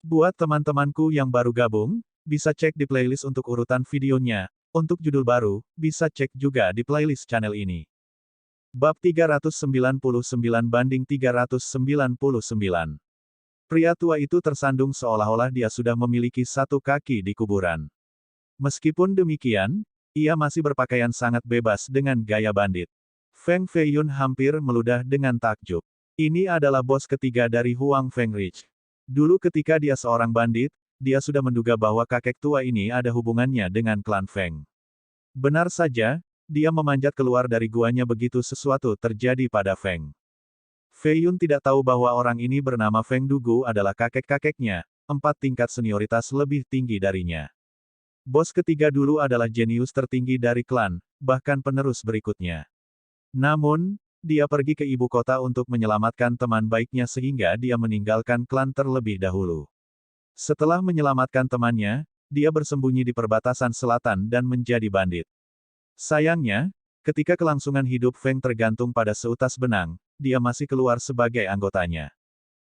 Buat teman-temanku yang baru gabung, bisa cek di playlist untuk urutan videonya. Untuk judul baru, bisa cek juga di playlist channel ini. Bab 399 banding 399. Pria tua itu tersandung seolah-olah dia sudah memiliki satu kaki di kuburan. Meskipun demikian, ia masih berpakaian sangat bebas dengan gaya bandit. Feng Feiyun hampir meludah dengan takjub. Ini adalah bos ketiga dari Huang Fengrich. Dulu ketika dia seorang bandit, dia sudah menduga bahwa kakek tua ini ada hubungannya dengan klan Feng. Benar saja, dia memanjat keluar dari guanya begitu sesuatu terjadi pada Feng. Feiyun tidak tahu bahwa orang ini bernama Feng Dugu adalah kakek-kakeknya, 4 tingkat senioritas lebih tinggi darinya. Bos ketiga dulu adalah jenius tertinggi dari klan, bahkan penerus berikutnya. Namun, dia pergi ke ibu kota untuk menyelamatkan teman baiknya sehingga dia meninggalkan klan terlebih dahulu. Setelah menyelamatkan temannya, dia bersembunyi di perbatasan selatan dan menjadi bandit. Sayangnya, ketika kelangsungan hidup Feng tergantung pada seutas benang, dia masih keluar sebagai anggotanya.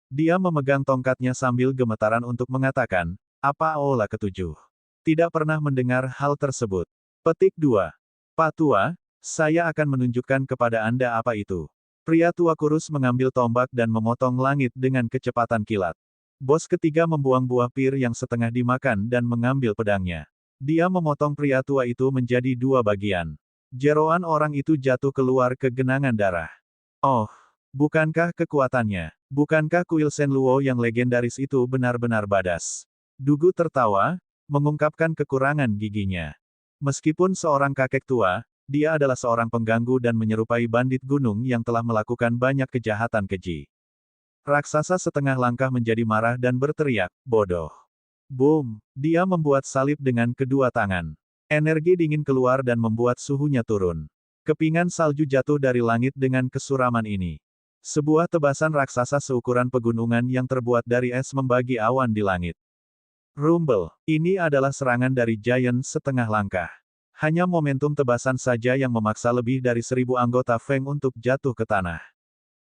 Dia memegang tongkatnya sambil gemetaran untuk mengatakan, apa Aula ketujuh? Tidak pernah mendengar hal tersebut. Petik 2. Pak Tua, saya akan menunjukkan kepada Anda apa itu. Pria tua kurus mengambil tombak dan memotong langit dengan kecepatan kilat. Bos ketiga membuang buah pir yang setengah dimakan dan mengambil pedangnya. Dia memotong pria tua itu menjadi 2 bagian. Jeroan orang itu jatuh keluar ke genangan darah. Oh, bukankah kekuatannya? Bukankah kuil Shen Luo yang legendaris itu benar-benar badas? Dugu tertawa, mengungkapkan kekurangan giginya. Meskipun seorang kakek tua, dia adalah seorang pengganggu dan menyerupai bandit gunung yang telah melakukan banyak kejahatan keji. Raksasa setengah langkah menjadi marah dan berteriak, bodoh. Boom! Dia membuat salib dengan kedua tangan. Energi dingin keluar dan membuat suhunya turun. Kepingan salju jatuh dari langit dengan kesuraman ini. Sebuah tebasan raksasa seukuran pegunungan yang terbuat dari es membagi awan di langit. Rumble, ini adalah serangan dari Giant setengah langkah. Hanya momentum tebasan saja yang memaksa lebih dari 1000 anggota Feng untuk jatuh ke tanah.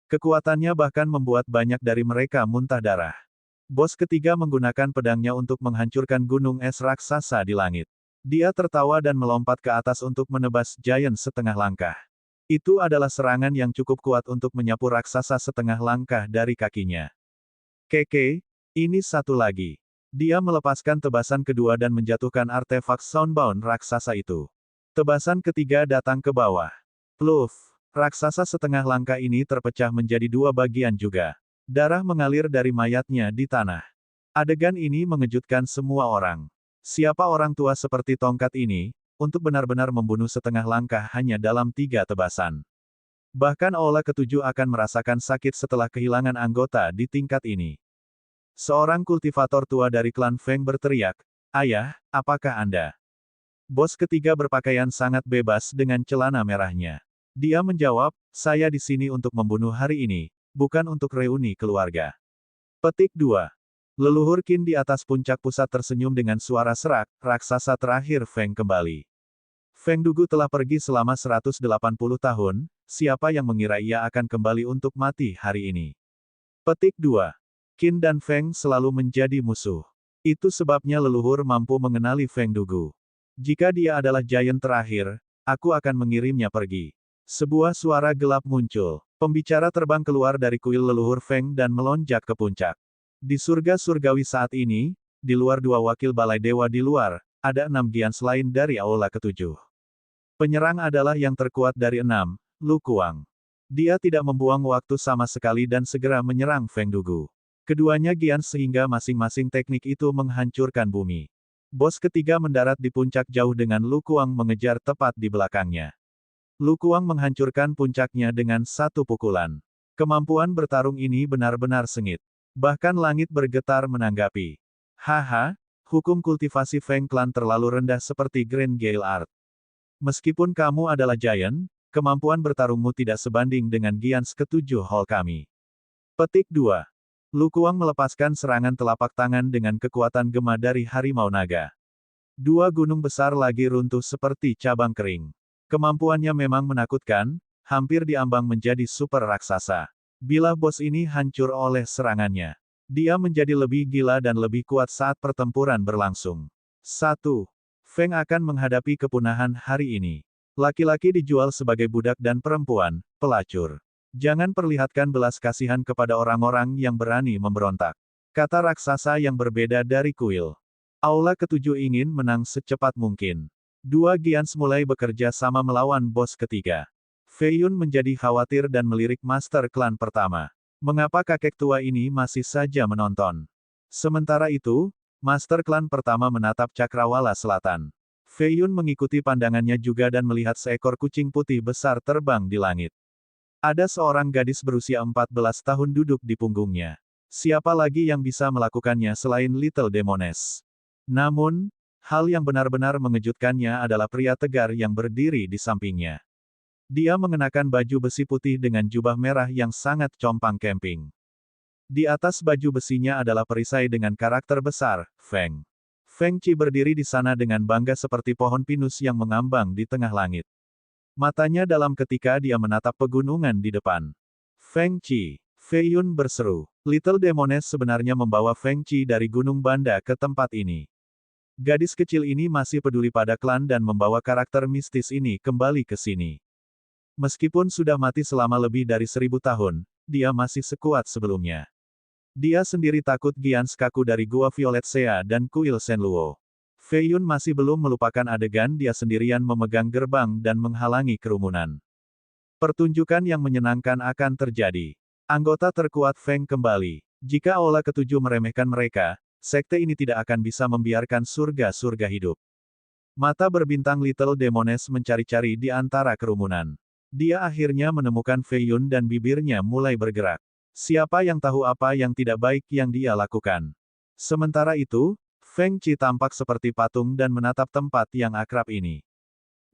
Kekuatannya bahkan membuat banyak dari mereka muntah darah. Bos ketiga menggunakan pedangnya untuk menghancurkan gunung es raksasa di langit. Dia tertawa dan melompat ke atas untuk menebas Giant setengah langkah. Itu adalah serangan yang cukup kuat untuk menyapu raksasa setengah langkah dari kakinya. Keke, ini satu lagi. Dia melepaskan tebasan kedua dan menjatuhkan artefak Soundbound raksasa itu. Tebasan ketiga datang ke bawah. Pluf! Raksasa setengah langkah ini terpecah menjadi 2 bagian juga. Darah mengalir dari mayatnya di tanah. Adegan ini mengejutkan semua orang. Siapa orang tua seperti tongkat ini, untuk benar-benar membunuh setengah langkah hanya dalam 3 tebasan. Bahkan Aula ketujuh akan merasakan sakit setelah kehilangan anggota di tingkat ini. Seorang kultivator tua dari klan Feng berteriak, Ayah, apakah Anda? Bos ketiga berpakaian sangat bebas dengan celana merahnya. Dia menjawab, saya di sini untuk membunuh hari ini, bukan untuk reuni keluarga. Petik 2. Leluhur Qin di atas puncak pusat tersenyum dengan suara serak, raksasa terakhir Feng kembali. Feng Dugu telah pergi selama 180 tahun, siapa yang mengira ia akan kembali untuk mati hari ini? Petik 2. Qin dan Feng selalu menjadi musuh. Itu sebabnya leluhur mampu mengenali Feng Dugu. Jika dia adalah Giant terakhir, aku akan mengirimnya pergi. Sebuah suara gelap muncul. Pembicara terbang keluar dari kuil leluhur Feng dan melonjak ke puncak. Di surga surgawi saat ini, di luar 2 wakil balai dewa di luar, ada 6 giants lain dari Aula ketujuh. Penyerang adalah yang terkuat dari 6, Lu Kuang. Dia tidak membuang waktu sama sekali dan segera menyerang Feng Dugu. Keduanya giants sehingga masing-masing teknik itu menghancurkan bumi. Bos ketiga mendarat di puncak jauh dengan Lu Kuang mengejar tepat di belakangnya. Lu Kuang menghancurkan puncaknya dengan satu pukulan. Kemampuan bertarung ini benar-benar sengit. Bahkan langit bergetar menanggapi. Haha, hukum kultivasi Feng Clan terlalu rendah seperti Grand Gale Art. Meskipun kamu adalah Giant, kemampuan bertarungmu tidak sebanding dengan giants ketujuh hall kami. Petik 2. Lu Kuang melepaskan serangan telapak tangan dengan kekuatan gema dari harimau naga. 2 gunung besar lagi runtuh seperti cabang kering. Kemampuannya memang menakutkan, hampir diambang menjadi super raksasa. Bilah bos ini hancur oleh serangannya. Dia menjadi lebih gila dan lebih kuat saat pertempuran berlangsung. 1. Feng akan menghadapi kepunahan hari ini. Laki-laki dijual sebagai budak dan perempuan, pelacur. Jangan perlihatkan belas kasihan kepada orang-orang yang berani memberontak. Kata raksasa yang berbeda dari kuil. Aula ketujuh ingin menang secepat mungkin. Dua Giants mulai bekerja sama melawan bos ketiga. Fei Yun menjadi khawatir dan melirik master klan pertama. Mengapa kakek tua ini masih saja menonton? Sementara itu, master klan pertama menatap Cakrawala Selatan. Fei Yun mengikuti pandangannya juga dan melihat seekor kucing putih besar terbang di langit. Ada seorang gadis berusia 14 tahun duduk di punggungnya. Siapa lagi yang bisa melakukannya selain Little Demoness? Namun, hal yang benar-benar mengejutkannya adalah pria tegar yang berdiri di sampingnya. Dia mengenakan baju besi putih dengan jubah merah yang sangat compang camping. Di atas baju besinya adalah perisai dengan karakter besar, Feng. Feng Qi berdiri di sana dengan bangga seperti pohon pinus yang mengambang di tengah langit. Matanya dalam ketika dia menatap pegunungan di depan. Feng Qi. Fei Yun berseru. Little Demoness sebenarnya membawa Feng Qi dari Gunung Banda ke tempat ini. Gadis kecil ini masih peduli pada klan dan membawa karakter mistis ini kembali ke sini. Meskipun sudah mati selama lebih dari 1000 tahun, dia masih sekuat sebelumnya. Dia sendiri takut Giants kaku dari Gua Violet Sea dan kuil Shenluo. Fei Yun masih belum melupakan adegan dia sendirian memegang gerbang dan menghalangi kerumunan. Pertunjukan yang menyenangkan akan terjadi. Anggota terkuat Feng kembali. Jika Aula ketujuh meremehkan mereka, sekte ini tidak akan bisa membiarkan surga-surga hidup. Mata berbintang Little Demoness mencari-cari di antara kerumunan. Dia akhirnya menemukan Fei Yun dan bibirnya mulai bergerak. Siapa yang tahu apa yang tidak baik yang dia lakukan? Sementara itu, Feng Qi tampak seperti patung dan menatap tempat yang akrab ini.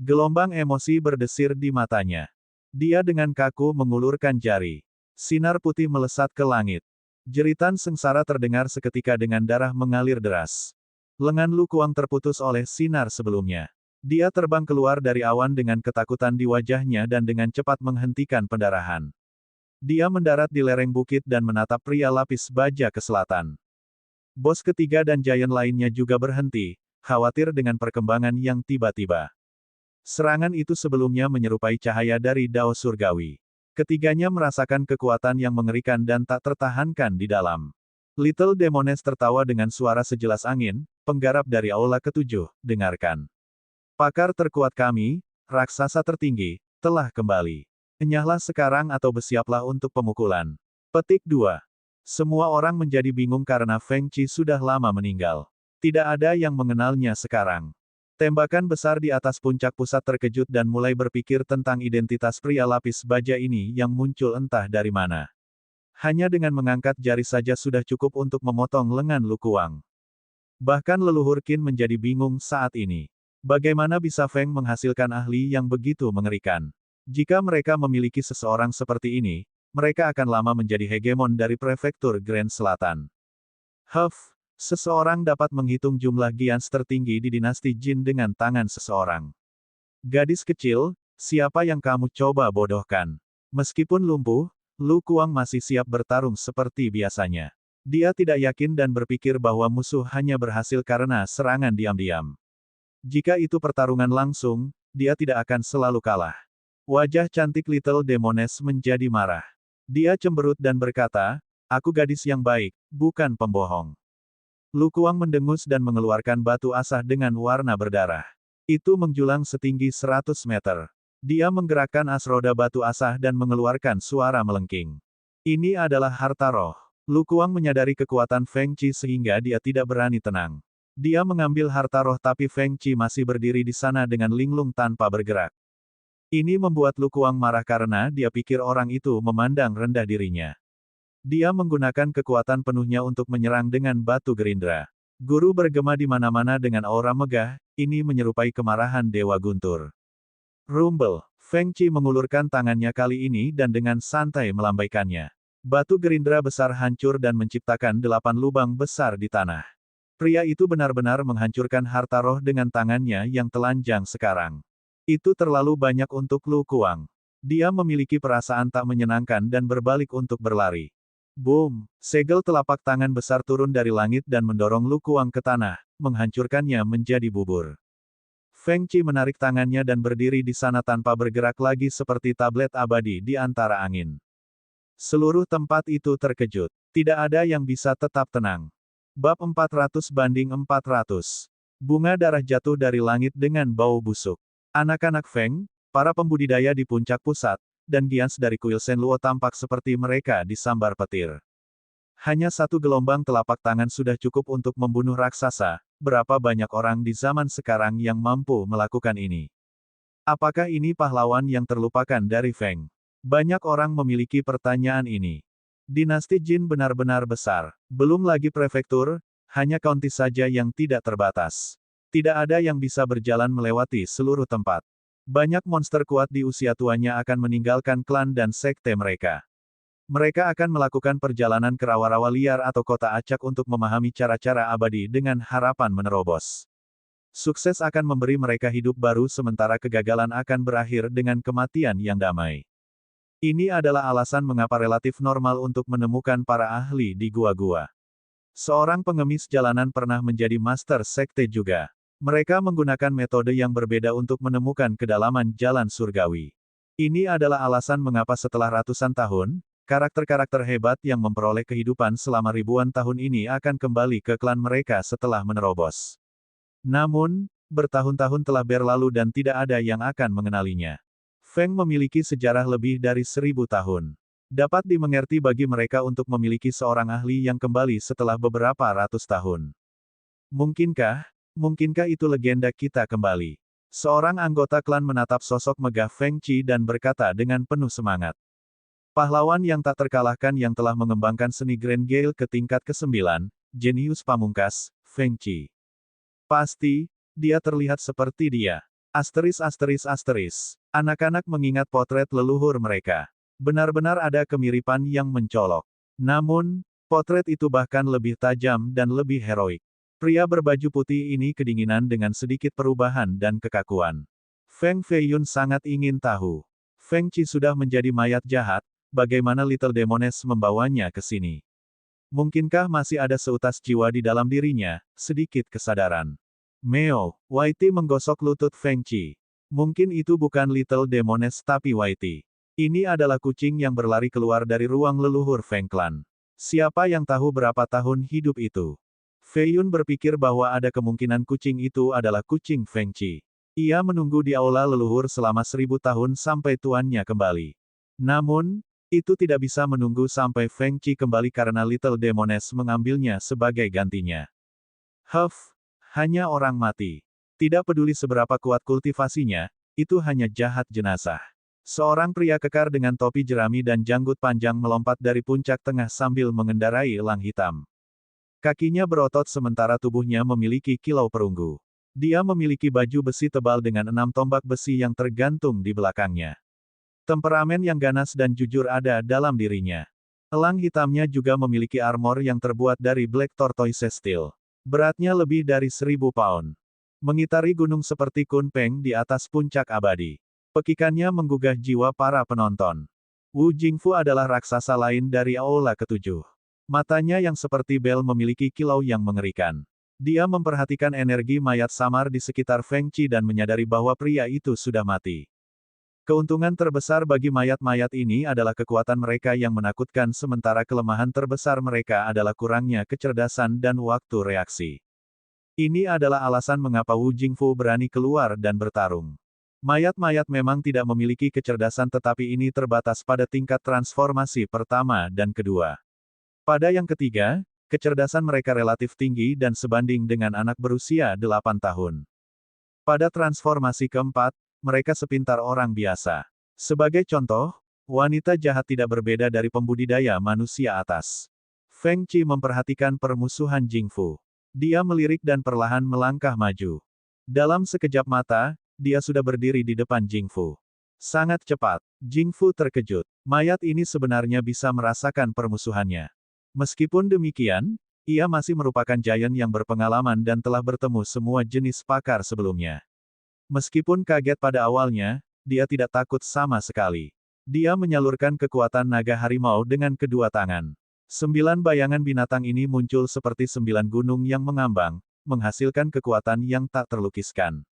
Gelombang emosi berdesir di matanya. Dia dengan kaku mengulurkan jari. Sinar putih melesat ke langit. Jeritan sengsara terdengar seketika dengan darah mengalir deras. Lengan Lu Kuang terputus oleh sinar sebelumnya. Dia terbang keluar dari awan dengan ketakutan di wajahnya dan dengan cepat menghentikan pendarahan. Dia mendarat di lereng bukit dan menatap pria lapis baja ke selatan. Bos ketiga dan giant lainnya juga berhenti, khawatir dengan perkembangan yang tiba-tiba. Serangan itu sebelumnya menyerupai cahaya dari Dao Surgawi. Ketiganya merasakan kekuatan yang mengerikan dan tak tertahankan di dalam. Little Demoness tertawa dengan suara sejelas angin, penggarap dari aula ketujuh, dengarkan. Pakar terkuat kami, raksasa tertinggi, telah kembali. Enyahlah sekarang atau bersiaplah untuk pemukulan. Petik 2. Semua orang menjadi bingung karena Feng Qi sudah lama meninggal. Tidak ada yang mengenalnya sekarang. Tembakan besar di atas puncak pusat terkejut dan mulai berpikir tentang identitas pria lapis baja ini yang muncul entah dari mana. Hanya dengan mengangkat jari saja sudah cukup untuk memotong lengan Lu Kuang. Bahkan leluhur Qin menjadi bingung saat ini. Bagaimana bisa Feng menghasilkan ahli yang begitu mengerikan? Jika mereka memiliki seseorang seperti ini, mereka akan lama menjadi hegemon dari prefektur Grand Selatan. Seseorang dapat menghitung jumlah Giants tertinggi di dinasti Jin dengan tangan seseorang. Gadis kecil, siapa yang kamu coba bodohkan? Meskipun lumpuh, Lu Kuang masih siap bertarung seperti biasanya. Dia tidak yakin dan berpikir bahwa musuh hanya berhasil karena serangan diam-diam. Jika itu pertarungan langsung, dia tidak akan selalu kalah. Wajah cantik Little Demoness menjadi marah. Dia cemberut dan berkata, aku gadis yang baik, bukan pembohong. Lu Kuang mendengus dan mengeluarkan batu asah dengan warna berdarah. Itu menjulang setinggi 100 meter. Dia menggerakkan as roda batu asah dan mengeluarkan suara melengking. Ini adalah harta roh. Lu Kuang menyadari kekuatan Feng Qi sehingga dia tidak berani tenang. Dia mengambil harta roh tapi Feng Qi masih berdiri di sana dengan linglung tanpa bergerak. Ini membuat Lu Kuang marah karena dia pikir orang itu memandang rendah dirinya. Dia menggunakan kekuatan penuhnya untuk menyerang dengan batu gerindra. Guru bergema di mana-mana dengan aura megah, ini menyerupai kemarahan Dewa Guntur. Rumble, Feng Qi mengulurkan tangannya kali ini dan dengan santai melambaikannya. Batu gerindra besar hancur dan menciptakan 8 lubang besar di tanah. Pria itu benar-benar menghancurkan harta roh dengan tangannya yang telanjang sekarang. Itu terlalu banyak untuk Lu Kuang. Dia memiliki perasaan tak menyenangkan dan berbalik untuk berlari. Boom! Segel telapak tangan besar turun dari langit dan mendorong Lu Kuang ke tanah, menghancurkannya menjadi bubur. Feng Qi menarik tangannya dan berdiri di sana tanpa bergerak lagi seperti tablet abadi di antara angin. Seluruh tempat itu terkejut. Tidak ada yang bisa tetap tenang. Bab 400/400. Bunga darah jatuh dari langit dengan bau busuk. Anak-anak Feng, para pembudidaya di puncak pusat, dan Giants dari kuil Shenluo tampak seperti mereka disambar petir. Hanya satu gelombang telapak tangan sudah cukup untuk membunuh raksasa. Berapa banyak orang di zaman sekarang yang mampu melakukan ini? Apakah ini pahlawan yang terlupakan dari Feng? Banyak orang memiliki pertanyaan ini. Dinasti Jin benar-benar besar. Belum lagi prefektur, hanya county saja yang tidak terbatas. Tidak ada yang bisa berjalan melewati seluruh tempat. Banyak monster kuat di usia tuanya akan meninggalkan klan dan sekte mereka. Mereka akan melakukan perjalanan ke rawa-rawa liar atau kota acak untuk memahami cara-cara abadi dengan harapan menerobos. Sukses akan memberi mereka hidup baru sementara kegagalan akan berakhir dengan kematian yang damai. Ini adalah alasan mengapa relatif normal untuk menemukan para ahli di gua-gua. Seorang pengemis jalanan pernah menjadi master sekte juga. Mereka menggunakan metode yang berbeda untuk menemukan kedalaman jalan surgawi. Ini adalah alasan mengapa setelah ratusan tahun, karakter-karakter hebat yang memperoleh kehidupan selama ribuan tahun ini akan kembali ke klan mereka setelah menerobos. Namun, bertahun-tahun telah berlalu dan tidak ada yang akan mengenalinya. Feng memiliki sejarah lebih dari 1000 tahun. Dapat dimengerti bagi mereka untuk memiliki seorang ahli yang kembali setelah beberapa ratus tahun. Mungkinkah itu legenda kita kembali? Seorang anggota klan menatap sosok megah Feng Qi dan berkata dengan penuh semangat. Pahlawan yang tak terkalahkan yang telah mengembangkan seni Grand Gale ke tingkat ke-9, jenius pamungkas, Feng Qi. Pasti, dia terlihat seperti dia. Anak-anak mengingat potret leluhur mereka. Benar-benar ada kemiripan yang mencolok. Namun, potret itu bahkan lebih tajam dan lebih heroik. Pria berbaju putih ini kedinginan dengan sedikit perubahan dan kekakuan. Feng Feiyun sangat ingin tahu. Feng Qi sudah menjadi mayat jahat, bagaimana Little Demoness membawanya ke sini? Mungkinkah masih ada seutas jiwa di dalam dirinya, sedikit kesadaran? Meo, Whitey menggosok lutut Feng Qi. Mungkin itu bukan Little Demoness tapi Whitey. Ini adalah kucing yang berlari keluar dari ruang leluhur Feng Clan. Siapa yang tahu berapa tahun hidup itu? Feiyun berpikir bahwa ada kemungkinan kucing itu adalah kucing Feng Qi. Ia menunggu di aula leluhur selama 1000 tahun sampai tuannya kembali. Namun, itu tidak bisa menunggu sampai Feng Qi kembali karena Little Demoness mengambilnya sebagai gantinya. Hanya orang mati. Tidak peduli seberapa kuat kultivasinya, itu hanya jahat jenazah. Seorang pria kekar dengan topi jerami dan janggut panjang melompat dari puncak tengah sambil mengendarai elang hitam. Kakinya berotot sementara tubuhnya memiliki kilau perunggu. Dia memiliki baju besi tebal dengan 6 tombak besi yang tergantung di belakangnya. Temperamen yang ganas dan jujur ada dalam dirinya. Elang hitamnya juga memiliki armor yang terbuat dari Black Tortoise Steel. Beratnya lebih dari 1000 pound. Mengitari gunung seperti Kunpeng di atas puncak abadi. Pekikannya menggugah jiwa para penonton. Wu Jingfu adalah raksasa lain dari aula ketujuh. Matanya yang seperti bel memiliki kilau yang mengerikan. Dia memperhatikan energi mayat samar di sekitar Feng Qi dan menyadari bahwa pria itu sudah mati. Keuntungan terbesar bagi mayat-mayat ini adalah kekuatan mereka yang menakutkan sementara kelemahan terbesar mereka adalah kurangnya kecerdasan dan waktu reaksi. Ini adalah alasan mengapa Wu Jingfu berani keluar dan bertarung. Mayat-mayat memang tidak memiliki kecerdasan tetapi ini terbatas pada tingkat transformasi pertama dan kedua. Pada yang ketiga, kecerdasan mereka relatif tinggi dan sebanding dengan anak berusia 8 tahun. Pada transformasi keempat, mereka sepintar orang biasa. Sebagai contoh, wanita jahat tidak berbeda dari pembudidaya manusia atas. Feng Qi memperhatikan permusuhan Jingfu. Dia melirik dan perlahan melangkah maju. Dalam sekejap mata, dia sudah berdiri di depan Jingfu. Sangat cepat, Jingfu terkejut. Mayat ini sebenarnya bisa merasakan permusuhannya. Meskipun demikian, ia masih merupakan giant yang berpengalaman dan telah bertemu semua jenis pakar sebelumnya. Meskipun kaget pada awalnya, dia tidak takut sama sekali. Dia menyalurkan kekuatan naga harimau dengan kedua tangan. 9 bayangan binatang ini muncul seperti 9 gunung yang mengambang, menghasilkan kekuatan yang tak terlukiskan.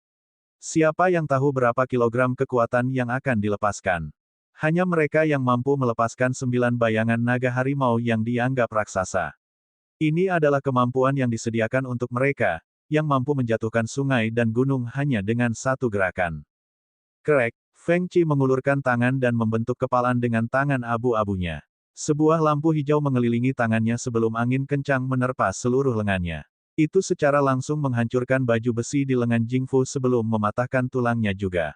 Siapa yang tahu berapa kilogram kekuatan yang akan dilepaskan? Hanya mereka yang mampu melepaskan 9 bayangan naga harimau yang dianggap raksasa. Ini adalah kemampuan yang disediakan untuk mereka, yang mampu menjatuhkan sungai dan gunung hanya dengan satu gerakan. Krek, Feng Qi mengulurkan tangan dan membentuk kepalan dengan tangan abu-abunya. Sebuah lampu hijau mengelilingi tangannya sebelum angin kencang menerpa seluruh lengannya. Itu secara langsung menghancurkan baju besi di lengan Jingfu sebelum mematahkan tulangnya juga.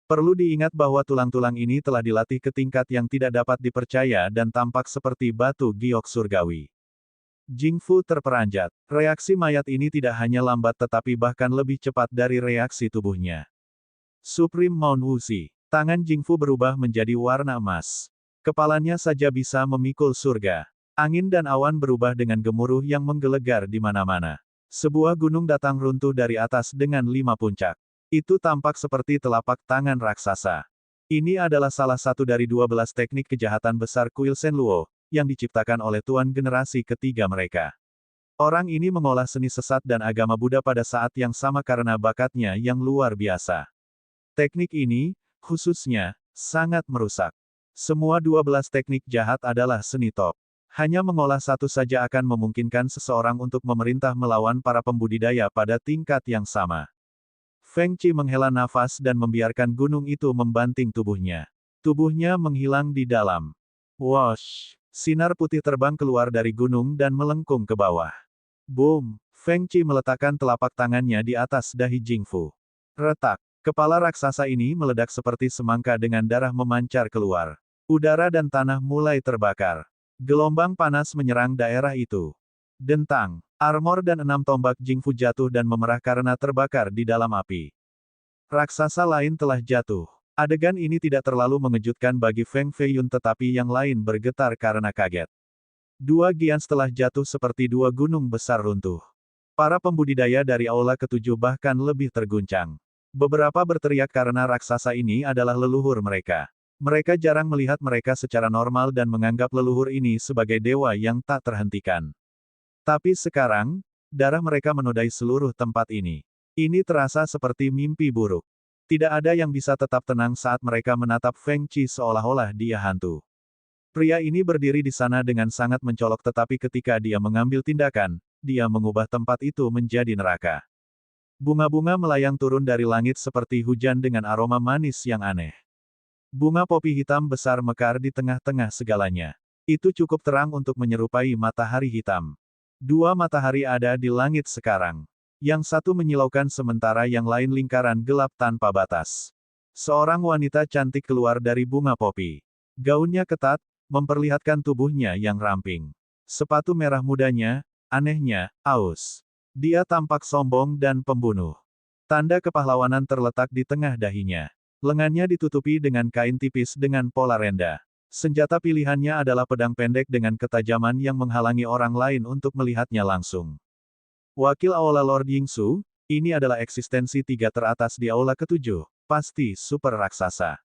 Perlu diingat bahwa tulang-tulang ini telah dilatih ke tingkat yang tidak dapat dipercaya dan tampak seperti batu giok surgawi. Jingfu terperanjat. Reaksi mayat ini tidak hanya lambat tetapi bahkan lebih cepat dari reaksi tubuhnya. Supreme Mount Wuxi. Tangan Jingfu berubah menjadi warna emas. Kepalanya saja bisa memikul surga. Angin dan awan berubah dengan gemuruh yang menggelegar di mana-mana. Sebuah gunung datang runtuh dari atas dengan 5 puncak. Itu tampak seperti telapak tangan raksasa. Ini adalah salah satu dari 12 teknik kejahatan besar Kuil Shenluo, yang diciptakan oleh tuan generasi ketiga mereka. Orang ini mengolah seni sesat dan agama Buddha pada saat yang sama karena bakatnya yang luar biasa. Teknik ini, khususnya, sangat merusak. Semua 12 teknik jahat adalah seni top. Hanya mengolah satu saja akan memungkinkan seseorang untuk memerintah melawan para pembudidaya pada tingkat yang sama. Feng Qi menghela nafas dan membiarkan gunung itu membanting tubuhnya. Tubuhnya menghilang di dalam. Wosh! Sinar putih terbang keluar dari gunung dan melengkung ke bawah. Boom! Feng Qi meletakkan telapak tangannya di atas dahi Jingfu. Retak! Kepala raksasa ini meledak seperti semangka dengan darah memancar keluar. Udara dan tanah mulai terbakar. Gelombang panas menyerang daerah itu. Dentang, armor dan 6 tombak Jingfu jatuh dan memerah karena terbakar di dalam api. Raksasa lain telah jatuh. Adegan ini tidak terlalu mengejutkan bagi Feng Feiyun tetapi yang lain bergetar karena kaget. 2 giants telah jatuh seperti 2 gunung besar runtuh. Para pembudidaya dari aula ketujuh bahkan lebih terguncang. Beberapa berteriak karena raksasa ini adalah leluhur mereka. Mereka jarang melihat mereka secara normal dan menganggap leluhur ini sebagai dewa yang tak terhentikan. Tapi sekarang, darah mereka menodai seluruh tempat ini. Ini terasa seperti mimpi buruk. Tidak ada yang bisa tetap tenang saat mereka menatap Feng Qi seolah-olah dia hantu. Pria ini berdiri di sana dengan sangat mencolok tetapi ketika dia mengambil tindakan, dia mengubah tempat itu menjadi neraka. Bunga-bunga melayang turun dari langit seperti hujan dengan aroma manis yang aneh. Bunga popi hitam besar mekar di tengah-tengah segalanya. Itu cukup terang untuk menyerupai matahari hitam. 2 matahari ada di langit sekarang. Yang satu menyilaukan sementara yang lain lingkaran gelap tanpa batas. Seorang wanita cantik keluar dari bunga popi. Gaunnya ketat, memperlihatkan tubuhnya yang ramping. Sepatu merah mudanya, anehnya, aus. Dia tampak sombong dan pembunuh. Tanda kepahlawanan terletak di tengah dahinya. Lengannya ditutupi dengan kain tipis dengan pola renda. Senjata pilihannya adalah pedang pendek dengan ketajaman yang menghalangi orang lain untuk melihatnya langsung. Wakil Aula Lord Yingsu, ini adalah eksistensi 3 teratas di aula ketujuh, pasti super raksasa.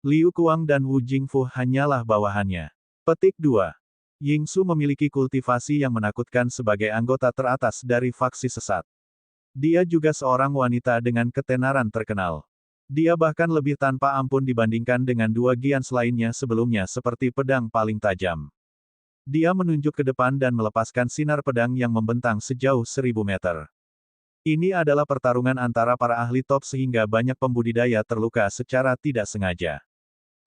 Liu Kuang dan Wu Jingfu hanyalah bawahannya. Petik 2. Yingsu memiliki kultivasi yang menakutkan sebagai anggota teratas dari faksi sesat. Dia juga seorang wanita dengan ketenaran terkenal. Dia bahkan lebih tanpa ampun dibandingkan dengan 2 giants lainnya sebelumnya seperti pedang paling tajam. Dia menunjuk ke depan dan melepaskan sinar pedang yang membentang sejauh 1000 meter. Ini adalah pertarungan antara para ahli top sehingga banyak pembudidaya terluka secara tidak sengaja.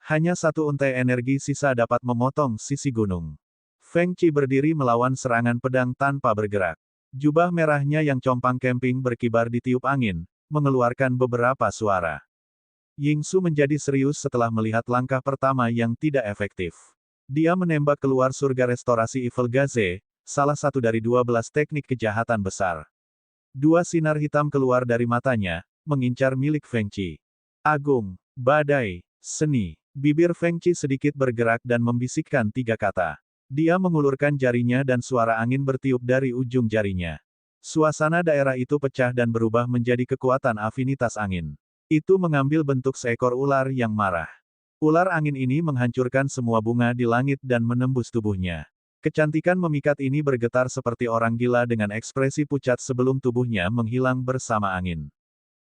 Hanya satu untai energi sisa dapat memotong sisi gunung. Feng Qi berdiri melawan serangan pedang tanpa bergerak. Jubah merahnya yang compang camping berkibar di tiup angin, mengeluarkan beberapa suara. Yingsu menjadi serius setelah melihat langkah pertama yang tidak efektif. Dia menembak keluar surga restorasi Evil Gaze, salah satu dari 12 teknik kejahatan besar. 2 sinar hitam keluar dari matanya, mengincar milik Feng Qi. Agung, badai, seni. Bibir Feng Qi sedikit bergerak dan membisikkan 3 kata. Dia mengulurkan jarinya dan suara angin bertiup dari ujung jarinya. Suasana daerah itu pecah dan berubah menjadi kekuatan afinitas angin. Itu mengambil bentuk seekor ular yang marah. Ular angin ini menghancurkan semua bunga di langit dan menembus tubuhnya. Kecantikan memikat ini bergetar seperti orang gila dengan ekspresi pucat sebelum tubuhnya menghilang bersama angin.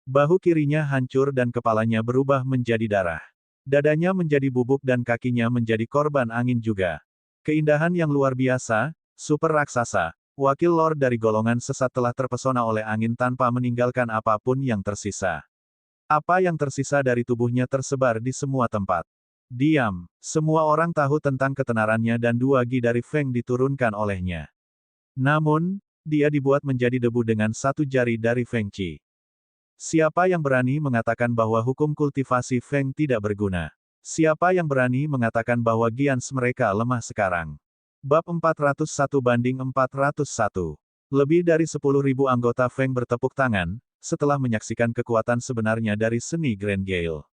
Bahu kirinya hancur dan kepalanya berubah menjadi darah. Dadanya menjadi bubuk dan kakinya menjadi korban angin juga. Keindahan yang luar biasa, super raksasa, wakil lord dari golongan sesat telah terpesona oleh angin tanpa meninggalkan apapun yang tersisa. Apa yang tersisa dari tubuhnya tersebar di semua tempat. Diam. Semua orang tahu tentang ketenarannya dan 2 Gi dari Feng diturunkan olehnya. Namun, dia dibuat menjadi debu dengan 1 jari dari Feng Qi. Siapa yang berani mengatakan bahwa hukum kultivasi Feng tidak berguna? Siapa yang berani mengatakan bahwa Giants mereka lemah sekarang? Bab 401/401. Lebih dari 10.000 anggota Feng bertepuk tangan, setelah menyaksikan kekuatan sebenarnya dari seni Grand Gale.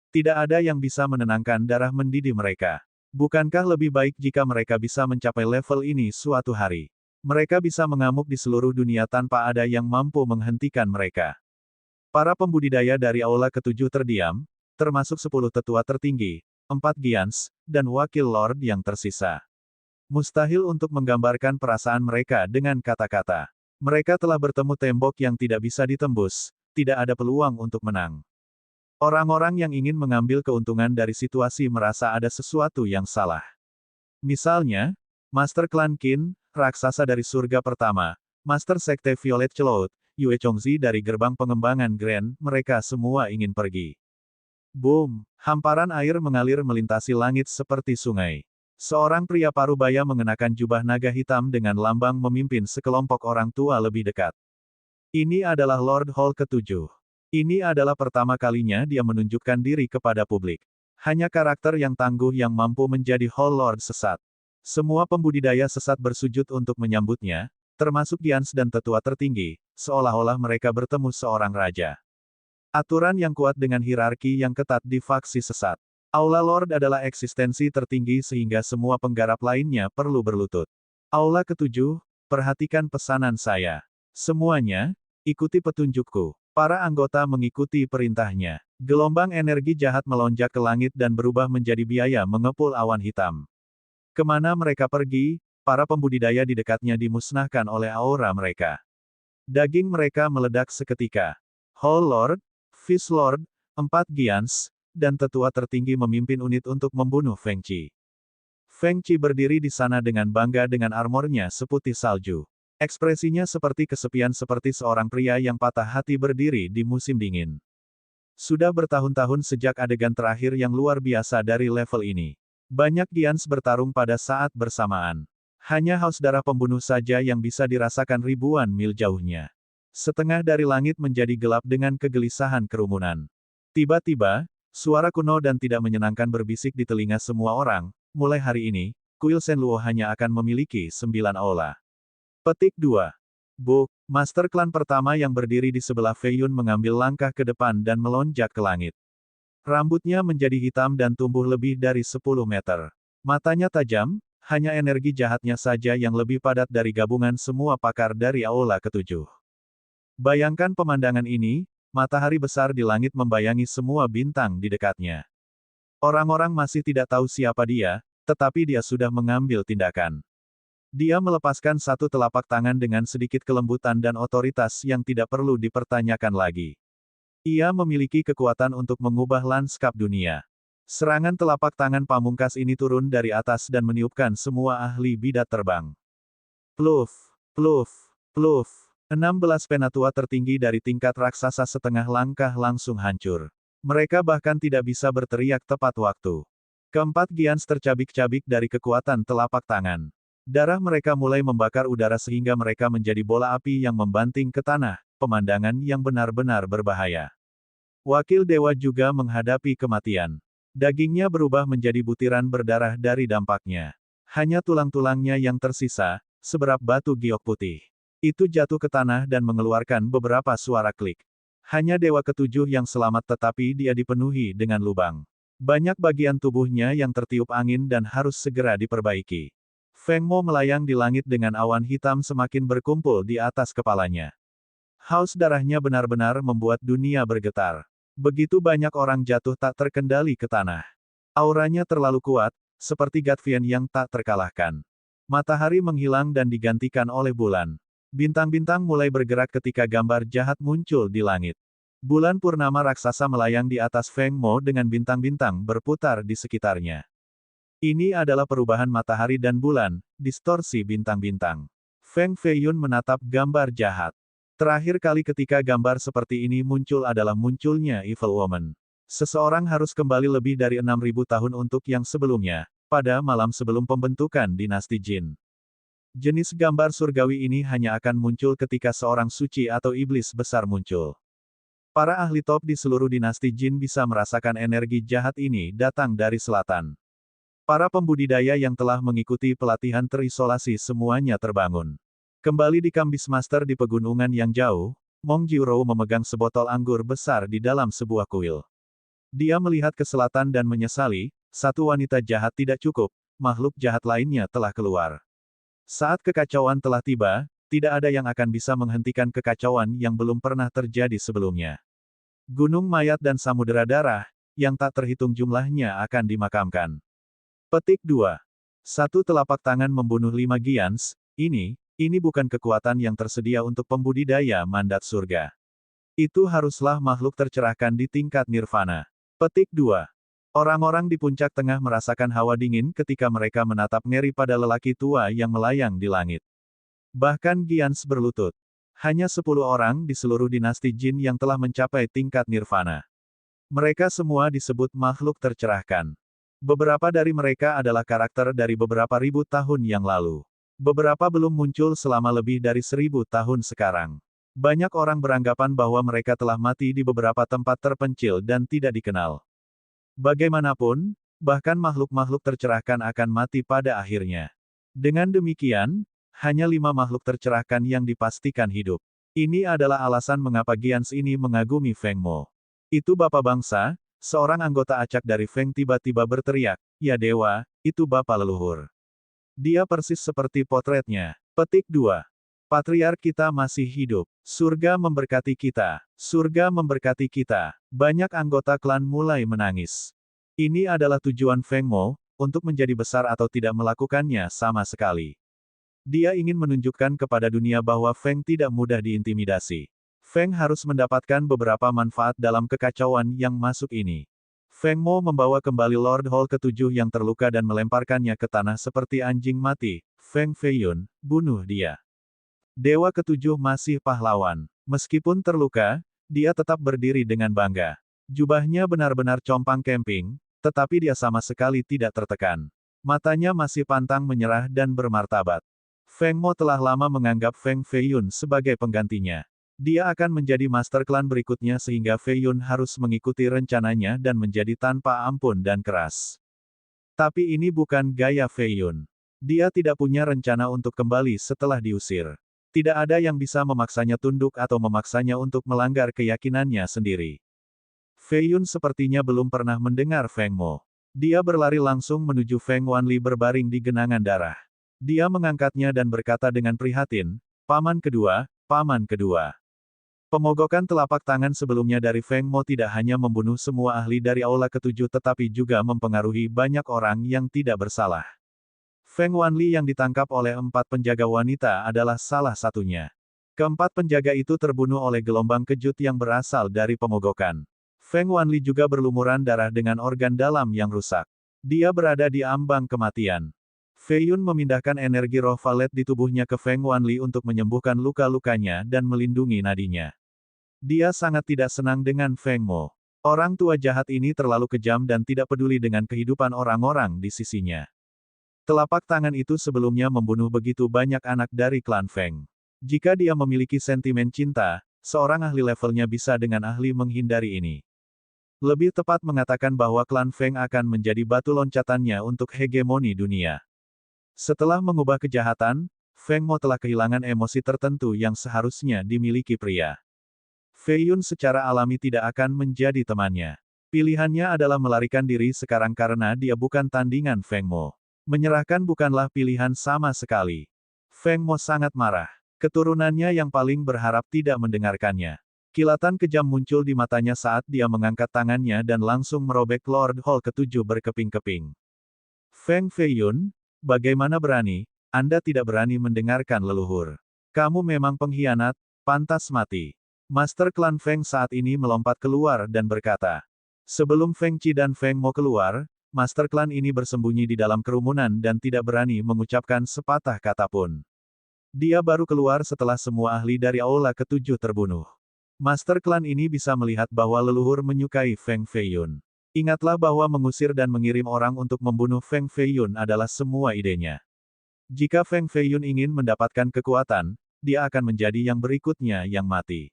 Tidak ada yang bisa menenangkan darah mendidih mereka. Bukankah lebih baik jika mereka bisa mencapai level ini suatu hari? Mereka bisa mengamuk di seluruh dunia tanpa ada yang mampu menghentikan mereka. Para pembudidaya dari Aula ke-7 terdiam, termasuk 10 tetua tertinggi, 4 Giants, dan wakil Lord yang tersisa. Mustahil untuk menggambarkan perasaan mereka dengan kata-kata. Mereka telah bertemu tembok yang tidak bisa ditembus, tidak ada peluang untuk menang. Orang-orang yang ingin mengambil keuntungan dari situasi merasa ada sesuatu yang salah. Misalnya, Master Klan Qin, raksasa dari surga pertama, Master Sekte Violet Cloud, Yue Chongzi dari gerbang pengembangan Grand, mereka semua ingin pergi. Boom! Hamparan air mengalir melintasi langit seperti sungai. Seorang pria parubaya mengenakan jubah naga hitam dengan lambang memimpin sekelompok orang tua lebih dekat. Ini adalah Lord Hall ke-7. Ini adalah pertama kalinya dia menunjukkan diri kepada publik. Hanya karakter yang tangguh yang mampu menjadi Hall Lord sesat. Semua pembudidaya sesat bersujud untuk menyambutnya, termasuk Giants dan tetua tertinggi, seolah-olah mereka bertemu seorang raja. Aturan yang kuat dengan hierarki yang ketat di faksi sesat. Aula Lord adalah eksistensi tertinggi sehingga semua penggarap lainnya perlu berlutut. Aula ke-7, perhatikan pesanan saya. Semuanya, ikuti petunjukku. Para anggota mengikuti perintahnya. Gelombang energi jahat melonjak ke langit dan berubah menjadi biaya mengepul awan hitam. Kemana mereka pergi, para pembudidaya di dekatnya dimusnahkan oleh aura mereka. Daging mereka meledak seketika. Hall Lord, Fish Lord, 4 Giants, dan tetua tertinggi memimpin unit untuk membunuh Feng Qi. Feng Qi berdiri di sana dengan bangga dengan armornya seputih salju. Ekspresinya seperti kesepian seperti seorang pria yang patah hati berdiri di musim dingin. Sudah bertahun-tahun sejak adegan terakhir yang luar biasa dari level ini. Banyak Giants bertarung pada saat bersamaan. Hanya haus darah pembunuh saja yang bisa dirasakan ribuan mil jauhnya. Setengah dari langit menjadi gelap dengan kegelisahan kerumunan. Tiba-tiba, suara kuno dan tidak menyenangkan berbisik di telinga semua orang, mulai hari ini, Kuil Shenluo hanya akan memiliki 9 aula. Petik 2. Buk, Master Klan pertama yang berdiri di sebelah Fei Yun mengambil langkah ke depan dan melonjak ke langit. Rambutnya menjadi hitam dan tumbuh lebih dari 10 meter. Matanya tajam, hanya energi jahatnya saja yang lebih padat dari gabungan semua pakar dari Aula ke-7. Bayangkan pemandangan ini, matahari besar di langit membayangi semua bintang di dekatnya. Orang-orang masih tidak tahu siapa dia, tetapi dia sudah mengambil tindakan. Dia melepaskan satu telapak tangan dengan sedikit kelembutan dan otoritas yang tidak perlu dipertanyakan lagi. Ia memiliki kekuatan untuk mengubah lanskap dunia. Serangan telapak tangan pamungkas ini turun dari atas dan meniupkan semua ahli bidat terbang. Pluf, pluf, pluf. 16 penatua tertinggi dari tingkat raksasa setengah langkah langsung hancur. Mereka bahkan tidak bisa berteriak tepat waktu. Keempat Giants tercabik-cabik dari kekuatan telapak tangan. Darah mereka mulai membakar udara sehingga mereka menjadi bola api yang membanting ke tanah, pemandangan yang benar-benar berbahaya. Wakil dewa juga menghadapi kematian. Dagingnya berubah menjadi butiran berdarah dari dampaknya. Hanya tulang-tulangnya yang tersisa, seberap batu giok putih. Itu jatuh ke tanah dan mengeluarkan beberapa suara klik. Hanya dewa ke-7 yang selamat tetapi dia dipenuhi dengan lubang. Banyak bagian tubuhnya yang tertiup angin dan harus segera diperbaiki. Feng Mo melayang di langit dengan awan hitam semakin berkumpul di atas kepalanya. Haus darahnya benar-benar membuat dunia bergetar. Begitu banyak orang jatuh tak terkendali ke tanah. Auranya terlalu kuat, seperti Gatvian yang tak terkalahkan. Matahari menghilang dan digantikan oleh bulan. Bintang-bintang mulai bergerak ketika gambar jahat muncul di langit. Bulan purnama raksasa melayang di atas Feng Mo dengan bintang-bintang berputar di sekitarnya. Ini adalah perubahan matahari dan bulan, distorsi bintang-bintang. Feng Feiyun menatap gambar jahat. Terakhir kali ketika gambar seperti ini muncul adalah munculnya Evil Woman. Seseorang harus kembali lebih dari 6.000 tahun untuk yang sebelumnya, pada malam sebelum pembentukan dinasti Jin. Jenis gambar surgawi ini hanya akan muncul ketika seorang suci atau iblis besar muncul. Para ahli top di seluruh dinasti Jin bisa merasakan energi jahat ini datang dari selatan. Para pembudidaya yang telah mengikuti pelatihan terisolasi semuanya terbangun. Kembali di Kambis Master di pegunungan yang jauh, Mong Jiurou memegang sebotol anggur besar di dalam sebuah kuil. Dia melihat ke selatan dan menyesali, satu wanita jahat tidak cukup, makhluk jahat lainnya telah keluar. Saat kekacauan telah tiba, tidak ada yang akan bisa menghentikan kekacauan yang belum pernah terjadi sebelumnya. Gunung mayat dan samudera darah, yang tak terhitung jumlahnya akan dimakamkan. Petik 2. Satu telapak tangan membunuh 5 Giants, ini bukan kekuatan yang tersedia untuk pembudidaya mandat surga. Itu haruslah makhluk tercerahkan di tingkat nirvana. Petik 2. Orang-orang di puncak tengah merasakan hawa dingin ketika mereka menatap ngeri pada lelaki tua yang melayang di langit. Bahkan Giants berlutut. Hanya 10 orang di seluruh dinasti Jin yang telah mencapai tingkat nirvana. Mereka semua disebut makhluk tercerahkan. Beberapa dari mereka adalah karakter dari beberapa ribu tahun yang lalu. Beberapa belum muncul selama lebih dari 1000 tahun sekarang. Banyak orang beranggapan bahwa mereka telah mati di beberapa tempat terpencil dan tidak dikenal. Bagaimanapun, bahkan makhluk-makhluk tercerahkan akan mati pada akhirnya. Dengan demikian, hanya 5 makhluk tercerahkan yang dipastikan hidup. Ini adalah alasan mengapa Giants ini mengagumi Feng Mo. Itu Bapak Bangsa, seorang anggota acak dari Feng tiba-tiba berteriak, "Ya dewa, itu Bapak leluhur." Dia persis seperti potretnya. Petik 2. Patriark kita masih hidup. Surga memberkati kita. Surga memberkati kita. Banyak anggota klan mulai menangis. Ini adalah tujuan Feng Mo, untuk menjadi besar atau tidak melakukannya sama sekali. Dia ingin menunjukkan kepada dunia bahwa Feng tidak mudah diintimidasi. Feng harus mendapatkan beberapa manfaat dalam kekacauan yang masuk ini. Feng Mo membawa kembali Lord Hall ke-7 yang terluka dan melemparkannya ke tanah seperti anjing mati. Feng Feiyun, bunuh dia. Dewa ke-7 masih pahlawan. Meskipun terluka, dia tetap berdiri dengan bangga. Jubahnya benar-benar compang camping, tetapi dia sama sekali tidak tertekan. Matanya masih pantang menyerah dan bermartabat. Feng Mo telah lama menganggap Feng Feiyun sebagai penggantinya. Dia akan menjadi master klan berikutnya sehingga Feiyun harus mengikuti rencananya dan menjadi tanpa ampun dan keras. Tapi ini bukan gaya Feiyun. Dia tidak punya rencana untuk kembali setelah diusir. Tidak ada yang bisa memaksanya tunduk atau memaksanya untuk melanggar keyakinannya sendiri. Feiyun sepertinya belum pernah mendengar Feng Mo. Dia berlari langsung menuju Feng Wanli berbaring di genangan darah. Dia mengangkatnya dan berkata dengan prihatin, "Paman kedua, paman kedua." Pemogokan telapak tangan sebelumnya dari Feng Mo tidak hanya membunuh semua ahli dari Aula ke-7 tetapi juga mempengaruhi banyak orang yang tidak bersalah. Feng Wanli yang ditangkap oleh 4 penjaga wanita adalah salah satunya. Keempat penjaga itu terbunuh oleh gelombang kejut yang berasal dari pemogokan. Feng Wanli juga berlumuran darah dengan organ dalam yang rusak. Dia berada di ambang kematian. Feiyun memindahkan energi roh valet di tubuhnya ke Feng Wanli untuk menyembuhkan luka-lukanya dan melindungi nadinya. Dia sangat tidak senang dengan Feng Mo. Orang tua jahat ini terlalu kejam dan tidak peduli dengan kehidupan orang-orang di sisinya. Telapak tangan itu sebelumnya membunuh begitu banyak anak dari klan Feng. Jika dia memiliki sentimen cinta, seorang ahli levelnya bisa dengan ahli menghindari ini. Lebih tepat mengatakan bahwa klan Feng akan menjadi batu loncatannya untuk hegemoni dunia. Setelah mengubah kejahatan, Feng Mo telah kehilangan emosi tertentu yang seharusnya dimiliki pria. Feiyun secara alami tidak akan menjadi temannya. Pilihannya adalah melarikan diri sekarang karena dia bukan tandingan Feng Mo. Menyerahkan bukanlah pilihan sama sekali. Feng Mo sangat marah. Keturunannya yang paling berharap tidak mendengarkannya. Kilatan kejam muncul di matanya saat dia mengangkat tangannya dan langsung merobek Lord Hall ke-7 berkeping-keping. Feng Feiyun, bagaimana berani, Anda tidak berani mendengarkan leluhur. Kamu memang pengkhianat, pantas mati. Master klan Feng saat ini melompat keluar dan berkata. Sebelum Feng Qi dan Feng Mo keluar, Master klan ini bersembunyi di dalam kerumunan dan tidak berani mengucapkan sepatah kata pun. Dia baru keluar setelah semua ahli dari Aula Ketujuh terbunuh. Master klan ini bisa melihat bahwa leluhur menyukai Feng Feiyun. Ingatlah bahwa mengusir dan mengirim orang untuk membunuh Feng Feiyun adalah semua idenya. Jika Feng Feiyun ingin mendapatkan kekuatan, dia akan menjadi yang berikutnya yang mati.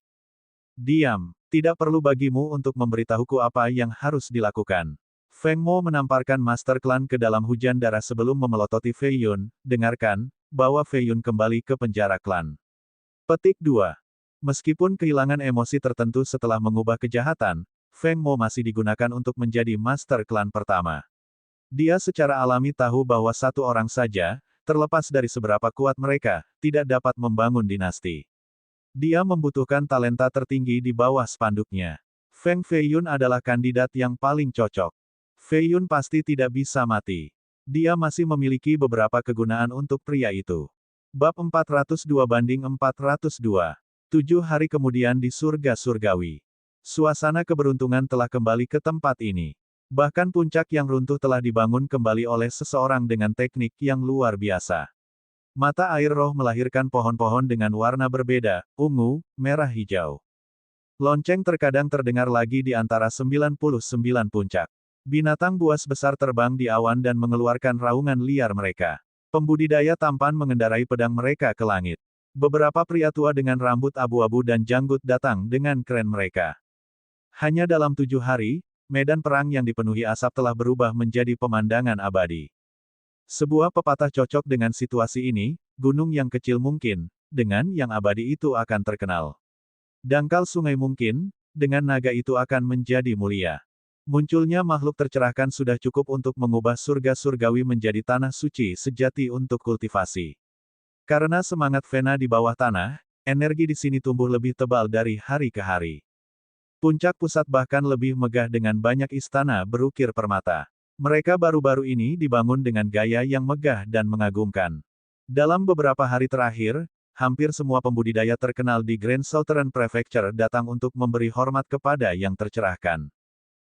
Diam, tidak perlu bagimu untuk memberitahuku apa yang harus dilakukan. Feng Mo menamparkan Master Klan ke dalam hujan darah sebelum memelototi Feiyun. Dengarkan, bawa Feiyun kembali ke penjara klan. Petik 2. Meskipun kehilangan emosi tertentu setelah mengubah kejahatan, Feng Mo masih digunakan untuk menjadi Master Klan pertama. Dia secara alami tahu bahwa satu orang saja, terlepas dari seberapa kuat mereka, tidak dapat membangun dinasti. Dia membutuhkan talenta tertinggi di bawah spanduknya. Feng Feiyun adalah kandidat yang paling cocok. Feiyun pasti tidak bisa mati. Dia masih memiliki beberapa kegunaan untuk pria itu. Bab 402/402. 7 hari kemudian di surga surgawi. Suasana keberuntungan telah kembali ke tempat ini. Bahkan puncak yang runtuh telah dibangun kembali oleh seseorang dengan teknik yang luar biasa. Mata air roh melahirkan pohon-pohon dengan warna berbeda, ungu, merah hijau. Lonceng terkadang terdengar lagi di antara 99 puncak. Binatang buas besar terbang di awan dan mengeluarkan raungan liar mereka. Pembudidaya tampan mengendarai pedang mereka ke langit. Beberapa pria tua dengan rambut abu-abu dan janggut datang dengan kren mereka. Hanya dalam 7 hari, medan perang yang dipenuhi asap telah berubah menjadi pemandangan abadi. Sebuah pepatah cocok dengan situasi ini, gunung yang kecil mungkin, dengan yang abadi itu akan terkenal. Dangkal sungai mungkin, dengan naga itu akan menjadi mulia. Munculnya makhluk tercerahkan sudah cukup untuk mengubah surga surgawi menjadi tanah suci sejati untuk kultivasi. Karena semangat Vena di bawah tanah, energi di sini tumbuh lebih tebal dari hari ke hari. Puncak pusat bahkan lebih megah dengan banyak istana berukir permata. Mereka baru-baru ini dibangun dengan gaya yang megah dan mengagumkan. Dalam beberapa hari terakhir, hampir semua pembudidaya terkenal di Grand Southern Prefecture datang untuk memberi hormat kepada yang tercerahkan.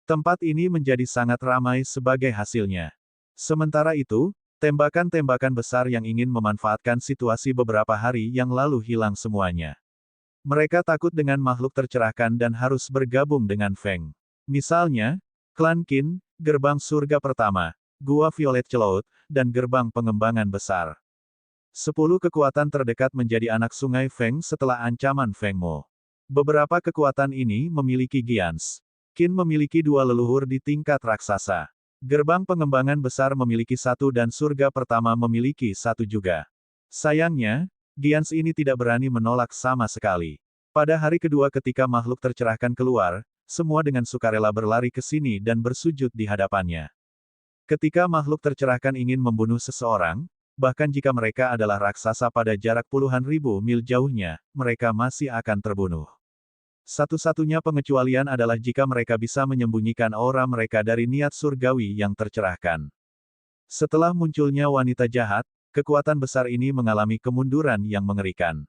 Tempat ini menjadi sangat ramai sebagai hasilnya. Sementara itu, tembakan-tembakan besar yang ingin memanfaatkan situasi beberapa hari yang lalu hilang semuanya. Mereka takut dengan makhluk tercerahkan dan harus bergabung dengan Feng. Misalnya, klan Qin, gerbang surga pertama, gua Violet Cloud, dan gerbang pengembangan besar. 10 kekuatan terdekat menjadi anak sungai Feng setelah ancaman Feng Mo. Beberapa kekuatan ini memiliki Giants. Qin memiliki 2 leluhur di tingkat raksasa. Gerbang pengembangan besar memiliki 1 dan surga pertama memiliki 1 juga. Sayangnya, Giants ini tidak berani menolak sama sekali. Pada hari kedua ketika makhluk tercerahkan keluar, semua dengan sukarela berlari ke sini dan bersujud di hadapannya. Ketika makhluk tercerahkan ingin membunuh seseorang, bahkan jika mereka adalah raksasa pada jarak puluhan ribu mil jauhnya, mereka masih akan terbunuh. Satu-satunya pengecualian adalah jika mereka bisa menyembunyikan aura mereka dari niat surgawi yang tercerahkan. Setelah munculnya wanita jahat, kekuatan besar ini mengalami kemunduran yang mengerikan.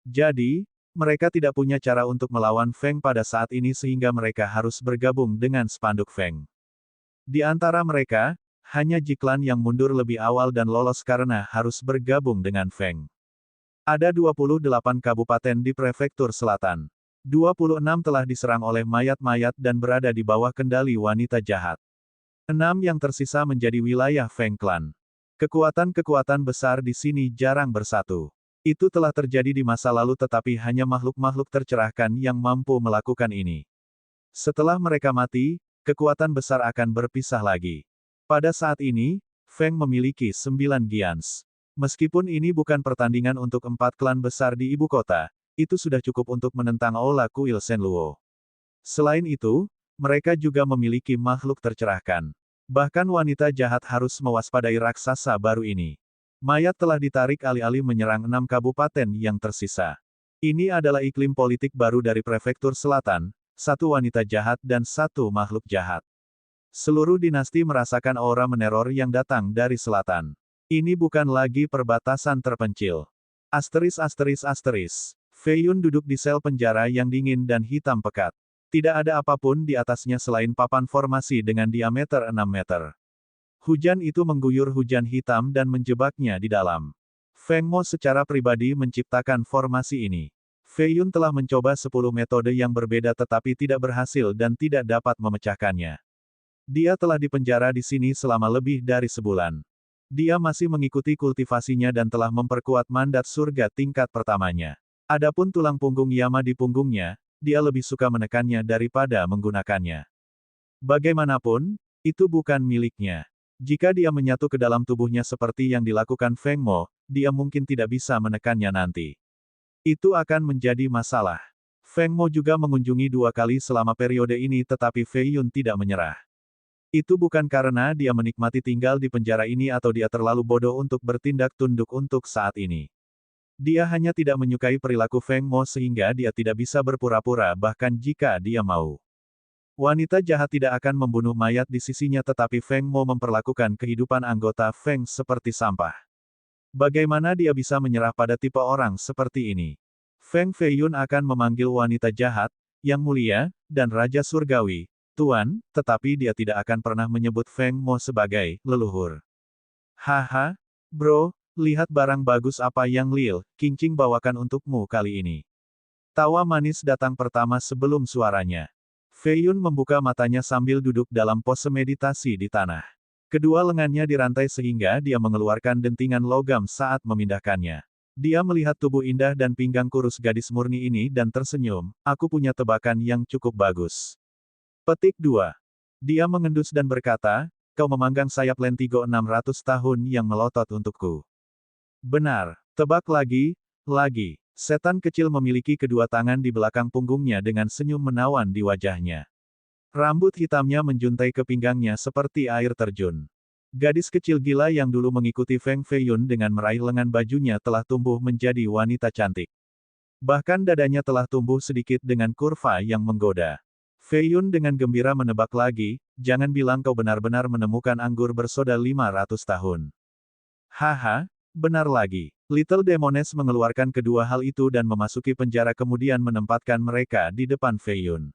Jadi, mereka tidak punya cara untuk melawan Feng pada saat ini sehingga mereka harus bergabung dengan spanduk Feng. Di antara mereka, hanya Jiklan yang mundur lebih awal dan lolos karena harus bergabung dengan Feng. Ada 28 kabupaten di prefektur selatan. 26 telah diserang oleh mayat-mayat dan berada di bawah kendali wanita jahat. 6 yang tersisa menjadi wilayah Feng Clan. Kekuatan-kekuatan besar di sini jarang bersatu. Itu telah terjadi di masa lalu tetapi hanya makhluk-makhluk tercerahkan yang mampu melakukan ini. Setelah mereka mati, kekuatan besar akan berpisah lagi. Pada saat ini, Feng memiliki 9 Giants. Meskipun ini bukan pertandingan untuk 4 klan besar di ibu kota, itu sudah cukup untuk menentang Aula Kuil Shenluo. Selain itu, mereka juga memiliki makhluk tercerahkan. Bahkan wanita jahat harus mewaspadai raksasa baru ini. Mayat telah ditarik alih-alih menyerang 6 kabupaten yang tersisa. Ini adalah iklim politik baru dari prefektur selatan, 1 wanita jahat dan 1 makhluk jahat. Seluruh dinasti merasakan aura meneror yang datang dari selatan. Ini bukan lagi perbatasan terpencil. Asteris. Fei Yun duduk di sel penjara yang dingin dan hitam pekat. Tidak ada apapun di atasnya selain papan formasi dengan diameter 6 meter. Hujan itu mengguyur hujan hitam dan menjebaknya di dalam. Feng Mo secara pribadi menciptakan formasi ini. Fei Yun telah mencoba 10 metode yang berbeda tetapi tidak berhasil dan tidak dapat memecahkannya. Dia telah dipenjara di sini selama lebih dari sebulan. Dia masih mengikuti kultivasinya dan telah memperkuat mandat surga tingkat pertamanya. Adapun tulang punggung Yama di punggungnya, dia lebih suka menekannya daripada menggunakannya. Bagaimanapun, itu bukan miliknya. Jika dia menyatu ke dalam tubuhnya seperti yang dilakukan Feng Mo, dia mungkin tidak bisa menekannya nanti. Itu akan menjadi masalah. Feng Mo juga mengunjungi 2 kali selama periode ini tetapi Fei Yun tidak menyerah. Itu bukan karena dia menikmati tinggal di penjara ini atau dia terlalu bodoh untuk bertindak tunduk untuk saat ini. Dia hanya tidak menyukai perilaku Feng Mo sehingga dia tidak bisa berpura-pura bahkan jika dia mau. Wanita jahat tidak akan membunuh mayat di sisinya tetapi Feng Mo memperlakukan kehidupan anggota Feng seperti sampah. Bagaimana dia bisa menyerah pada tipe orang seperti ini? Feng Fei Yun akan memanggil wanita jahat, yang mulia, dan Raja Surgawi, Tuan, tetapi dia tidak akan pernah menyebut Feng Mo sebagai leluhur. Haha, bro, lihat barang bagus apa yang Lil Qingqing bawakan untukmu kali ini. Tawa manis datang pertama sebelum suaranya. Fei Yun membuka matanya sambil duduk dalam pose meditasi di tanah. Kedua lengannya dirantai sehingga dia mengeluarkan dentingan logam saat memindahkannya. Dia melihat tubuh indah dan pinggang kurus gadis murni ini dan tersenyum, aku punya tebakan yang cukup bagus. Petik 2. Dia mengendus dan berkata, kau memanggang sayap Lentigo 600 tahun yang melotot untukku. Benar, tebak lagi. Setan kecil memiliki kedua tangan di belakang punggungnya dengan senyum menawan di wajahnya. Rambut hitamnya menjuntai ke pinggangnya seperti air terjun. Gadis kecil gila yang dulu mengikuti Feng Fei Yun dengan meraih lengan bajunya telah tumbuh menjadi wanita cantik. Bahkan dadanya telah tumbuh sedikit dengan kurva yang menggoda. Fei Yun dengan gembira menebak lagi, jangan bilang kau benar-benar menemukan anggur bersoda 500 tahun. Haha, benar lagi. Little Demoness mengeluarkan kedua hal itu dan memasuki penjara kemudian menempatkan mereka di depan Fei Yun.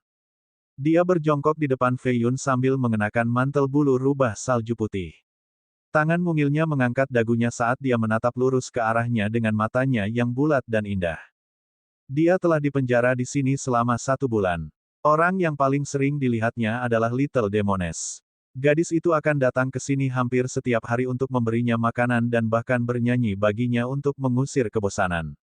Dia berjongkok di depan Fei Yun sambil mengenakan mantel bulu rubah salju putih. Tangan mungilnya mengangkat dagunya saat dia menatap lurus ke arahnya dengan matanya yang bulat dan indah. Dia telah dipenjara di sini selama 1 bulan. Orang yang paling sering dilihatnya adalah Little Demoness. Gadis itu akan datang ke sini hampir setiap hari untuk memberinya makanan dan bahkan bernyanyi baginya untuk mengusir kebosanan.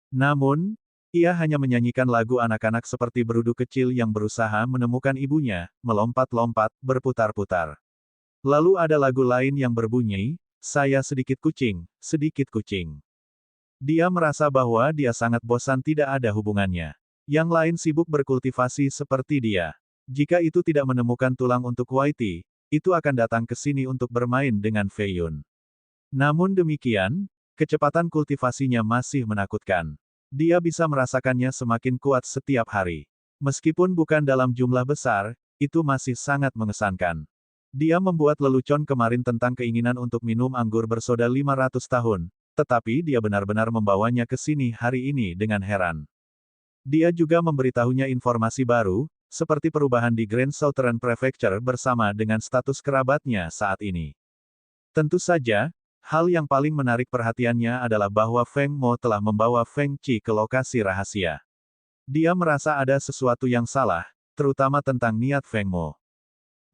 Namun, ia hanya menyanyikan lagu anak-anak seperti berudu kecil yang berusaha menemukan ibunya, melompat-lompat, berputar-putar. Lalu ada lagu lain yang berbunyi, saya sedikit kucing, sedikit kucing. Dia merasa bahwa dia sangat bosan tidak ada hubungannya. Yang lain sibuk berkultivasi seperti dia. Jika itu tidak menemukan tulang untuk Whitey, itu akan datang ke sini untuk bermain dengan Fei Yun. Namun demikian, kecepatan kultivasinya masih menakutkan. Dia bisa merasakannya semakin kuat setiap hari. Meskipun bukan dalam jumlah besar, itu masih sangat mengesankan. Dia membuat lelucon kemarin tentang keinginan untuk minum anggur bersoda 500 tahun, tetapi dia benar-benar membawanya ke sini hari ini dengan heran. Dia juga memberitahunya informasi baru, seperti perubahan di Grand Southern Prefecture bersama dengan status kerabatnya saat ini. Tentu saja, hal yang paling menarik perhatiannya adalah bahwa Feng Mo telah membawa Feng Qi ke lokasi rahasia. Dia merasa ada sesuatu yang salah, terutama tentang niat Feng Mo.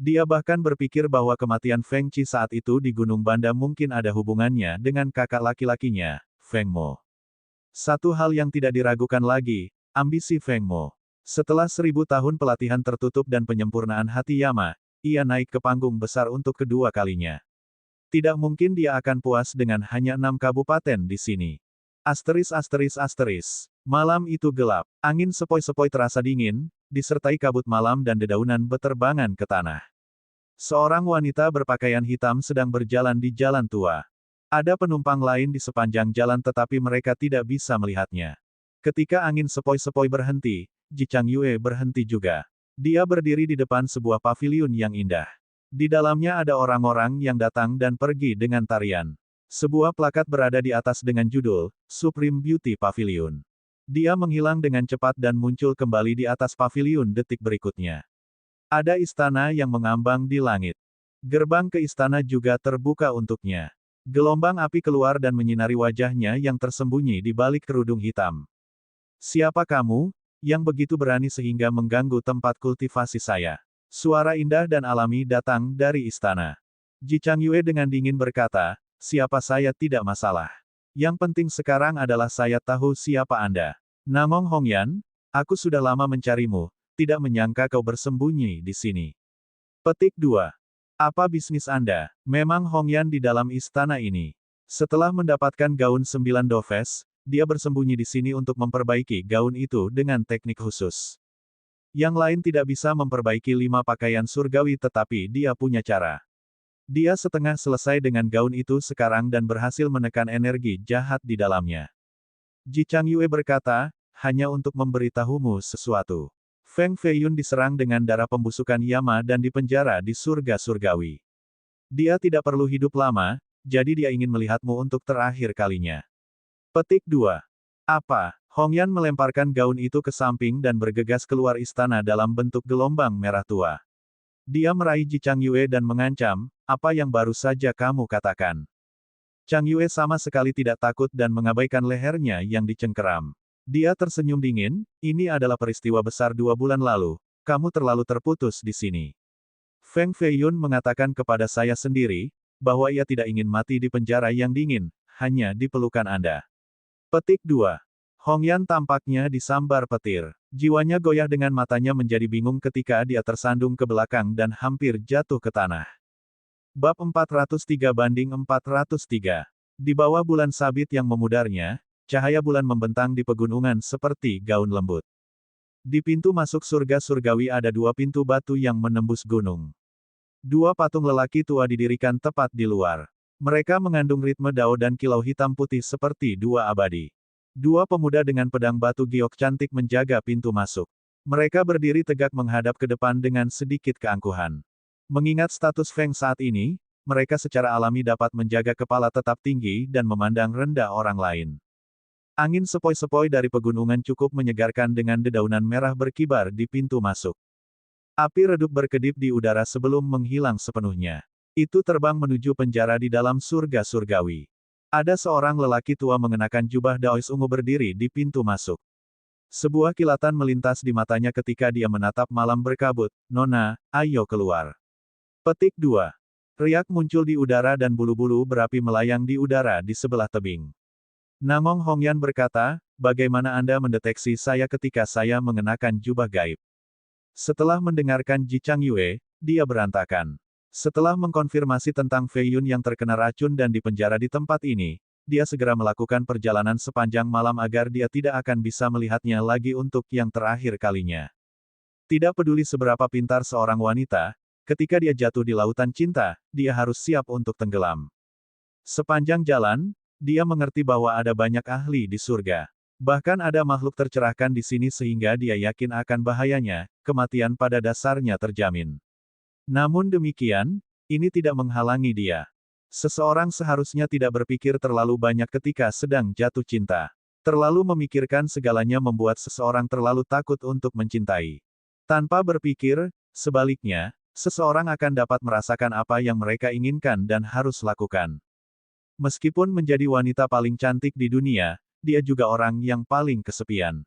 Dia bahkan berpikir bahwa kematian Feng Qi saat itu di Gunung Banda mungkin ada hubungannya dengan kakak laki-lakinya, Feng Mo. Satu hal yang tidak diragukan lagi, ambisi Feng Mo. Setelah 1000 tahun pelatihan tertutup dan penyempurnaan hati Yama, ia naik ke panggung besar untuk kedua kalinya. Tidak mungkin dia akan puas dengan hanya 6 kabupaten di sini. Malam itu gelap. Angin sepoi-sepoi terasa dingin, disertai kabut malam dan dedaunan beterbangan ke tanah. Seorang wanita berpakaian hitam sedang berjalan di jalan tua. Ada penumpang lain di sepanjang jalan tetapi mereka tidak bisa melihatnya. Ketika angin sepoi-sepoi berhenti, Ji Changyue berhenti juga. Dia berdiri di depan sebuah paviliun yang indah. Di dalamnya ada orang-orang yang datang dan pergi dengan tarian. Sebuah plakat berada di atas dengan judul, Supreme Beauty Pavilion. Dia menghilang dengan cepat dan muncul kembali di atas pavilion detik berikutnya. Ada istana yang mengambang di langit. Gerbang ke istana juga terbuka untuknya. Gelombang api keluar dan menyinari wajahnya yang tersembunyi di balik kerudung hitam. Siapa kamu, yang begitu berani sehingga mengganggu tempat kultivasi saya? Suara indah dan alami datang dari istana. Ji Changyue dengan dingin berkata, siapa saya tidak masalah. Yang penting sekarang adalah saya tahu siapa Anda. Namong Hongyan, aku sudah lama mencarimu, tidak menyangka kau bersembunyi di sini. Petik 2. Apa bisnis Anda? Memang Hongyan di dalam istana ini. Setelah mendapatkan gaun 9 Dofes, dia bersembunyi di sini untuk memperbaiki gaun itu dengan teknik khusus. Yang lain tidak bisa memperbaiki 5 pakaian surgawi tetapi dia punya cara. Dia setengah selesai dengan gaun itu sekarang dan berhasil menekan energi jahat di dalamnya. Ji Changyue berkata, hanya untuk memberitahumu sesuatu. Feng Feiyun diserang dengan darah pembusukan Yama dan dipenjara di surga surgawi. Dia tidak perlu hidup lama, jadi dia ingin melihatmu untuk terakhir kalinya. Petik 2. Apa? Hongyan melemparkan gaun itu ke samping dan bergegas keluar istana dalam bentuk gelombang merah tua. Dia meraih Ji Changyue dan mengancam, apa yang baru saja kamu katakan? Changyue sama sekali tidak takut dan mengabaikan lehernya yang dicengkeram. Dia tersenyum dingin, ini adalah peristiwa besar 2 bulan lalu, kamu terlalu terputus di sini. Feng Feiyun mengatakan kepada saya sendiri, bahwa ia tidak ingin mati di penjara yang dingin, hanya di pelukan Anda. Petik 2. Hongyan tampaknya disambar petir. Jiwanya goyah dengan matanya menjadi bingung ketika dia tersandung ke belakang dan hampir jatuh ke tanah. Bab 403/403. Di bawah bulan sabit yang memudarnya, cahaya bulan membentang di pegunungan seperti gaun lembut. Di pintu masuk surga surgawi ada 2 pintu batu yang menembus gunung. 2 patung lelaki tua didirikan tepat di luar. Mereka mengandung ritme dao dan kilau hitam putih seperti 2 abadi. 2 pemuda dengan pedang batu giok cantik menjaga pintu masuk. Mereka berdiri tegak menghadap ke depan dengan sedikit keangkuhan. Mengingat status Feng saat ini, mereka secara alami dapat menjaga kepala tetap tinggi dan memandang rendah orang lain. Angin sepoi-sepoi dari pegunungan cukup menyegarkan dengan dedaunan merah berkibar di pintu masuk. Api redup berkedip di udara sebelum menghilang sepenuhnya. Itu terbang menuju penjara di dalam surga surgawi. Ada seorang lelaki tua mengenakan jubah daois ungu berdiri di pintu masuk. Sebuah kilatan melintas di matanya ketika dia menatap malam berkabut, Nona, ayo keluar. Petik 2. Riak muncul di udara dan bulu-bulu berapi melayang di udara di sebelah tebing. Namong Hongyan berkata, bagaimana Anda mendeteksi saya ketika saya mengenakan jubah gaib? Setelah mendengarkan Ji Changyue, dia berantakan. Setelah mengkonfirmasi tentang Feiyun yang terkena racun dan dipenjara di tempat ini, dia segera melakukan perjalanan sepanjang malam agar dia tidak akan bisa melihatnya lagi untuk yang terakhir kalinya. Tidak peduli seberapa pintar seorang wanita, ketika dia jatuh di lautan cinta, dia harus siap untuk tenggelam. Sepanjang jalan, dia mengerti bahwa ada banyak ahli di surga. Bahkan ada makhluk tercerahkan di sini sehingga dia yakin akan bahayanya, kematian pada dasarnya terjamin. Namun demikian, ini tidak menghalangi dia. Seseorang seharusnya tidak berpikir terlalu banyak ketika sedang jatuh cinta. Terlalu memikirkan segalanya membuat seseorang terlalu takut untuk mencintai. Tanpa berpikir, sebaliknya, seseorang akan dapat merasakan apa yang mereka inginkan dan harus lakukan. Meskipun menjadi wanita paling cantik di dunia, dia juga orang yang paling kesepian.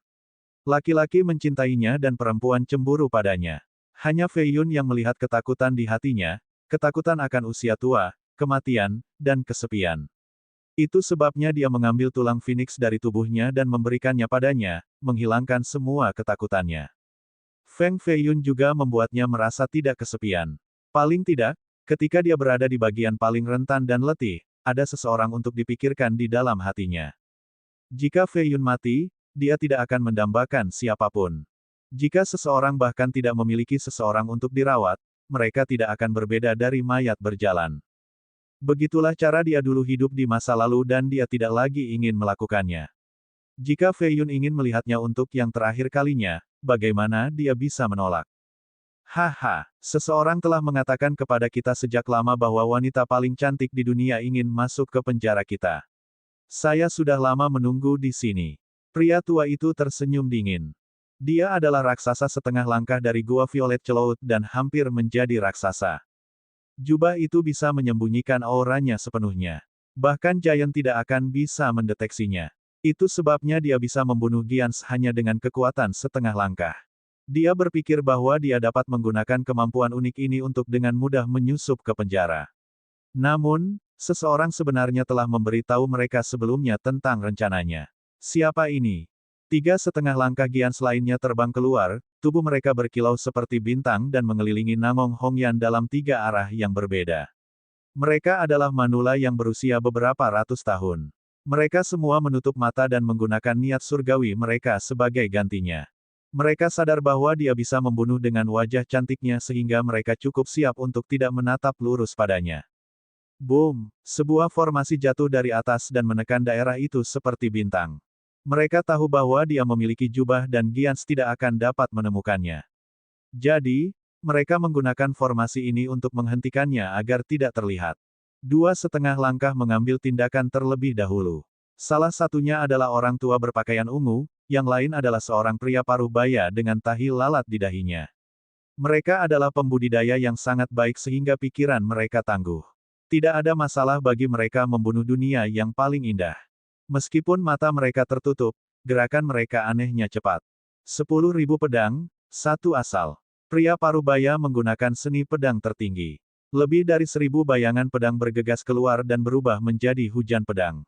Laki-laki mencintainya dan perempuan cemburu padanya. Hanya Feiyun yang melihat ketakutan di hatinya, ketakutan akan usia tua, kematian, dan kesepian. Itu sebabnya dia mengambil tulang phoenix dari tubuhnya dan memberikannya padanya, menghilangkan semua ketakutannya. Feng Feiyun juga membuatnya merasa tidak kesepian. Paling tidak, ketika dia berada di bagian paling rentan dan letih, ada seseorang untuk dipikirkan di dalam hatinya. Jika Feiyun mati, dia tidak akan mendambakan siapapun. Jika seseorang bahkan tidak memiliki seseorang untuk dirawat, mereka tidak akan berbeda dari mayat berjalan. Begitulah cara dia dulu hidup di masa lalu dan dia tidak lagi ingin melakukannya. Jika Feiyun ingin melihatnya untuk yang terakhir kalinya, bagaimana dia bisa menolak? Haha, seseorang telah mengatakan kepada kita sejak lama bahwa wanita paling cantik di dunia ingin masuk ke penjara kita. Saya sudah lama menunggu di sini. Pria tua itu tersenyum dingin. Dia adalah raksasa setengah langkah dari Gua Violet Cloud dan hampir menjadi raksasa. Jubah itu bisa menyembunyikan auranya sepenuhnya. Bahkan Giant tidak akan bisa mendeteksinya. Itu sebabnya dia bisa membunuh Giants hanya dengan kekuatan setengah langkah. Dia berpikir bahwa dia dapat menggunakan kemampuan unik ini untuk dengan mudah menyusup ke penjara. Namun, seseorang sebenarnya telah memberitahu mereka sebelumnya tentang rencananya. Siapa ini? 3,5 langkah Giants lainnya terbang keluar, tubuh mereka berkilau seperti bintang dan mengelilingi Nangong Hongyan dalam 3 arah yang berbeda. Mereka adalah manula yang berusia beberapa ratus tahun. Mereka semua menutup mata dan menggunakan niat surgawi mereka sebagai gantinya. Mereka sadar bahwa dia bisa membunuh dengan wajah cantiknya sehingga mereka cukup siap untuk tidak menatap lurus padanya. Boom! Sebuah formasi jatuh dari atas dan menekan daerah itu seperti bintang. Mereka tahu bahwa dia memiliki jubah dan Giants tidak akan dapat menemukannya. Jadi, mereka menggunakan formasi ini untuk menghentikannya agar tidak terlihat. 2,5 langkah mengambil tindakan terlebih dahulu. Salah satunya adalah orang tua berpakaian ungu, yang lain adalah seorang pria paruh baya dengan tahi lalat di dahinya. Mereka adalah pembudidaya yang sangat baik sehingga pikiran mereka tangguh. Tidak ada masalah bagi mereka membunuh dunia yang paling indah. Meskipun mata mereka tertutup, gerakan mereka anehnya cepat. 10.000 pedang, satu asal. Pria paruh baya menggunakan seni pedang tertinggi. Lebih dari 1.000 bayangan pedang bergegas keluar dan berubah menjadi hujan pedang.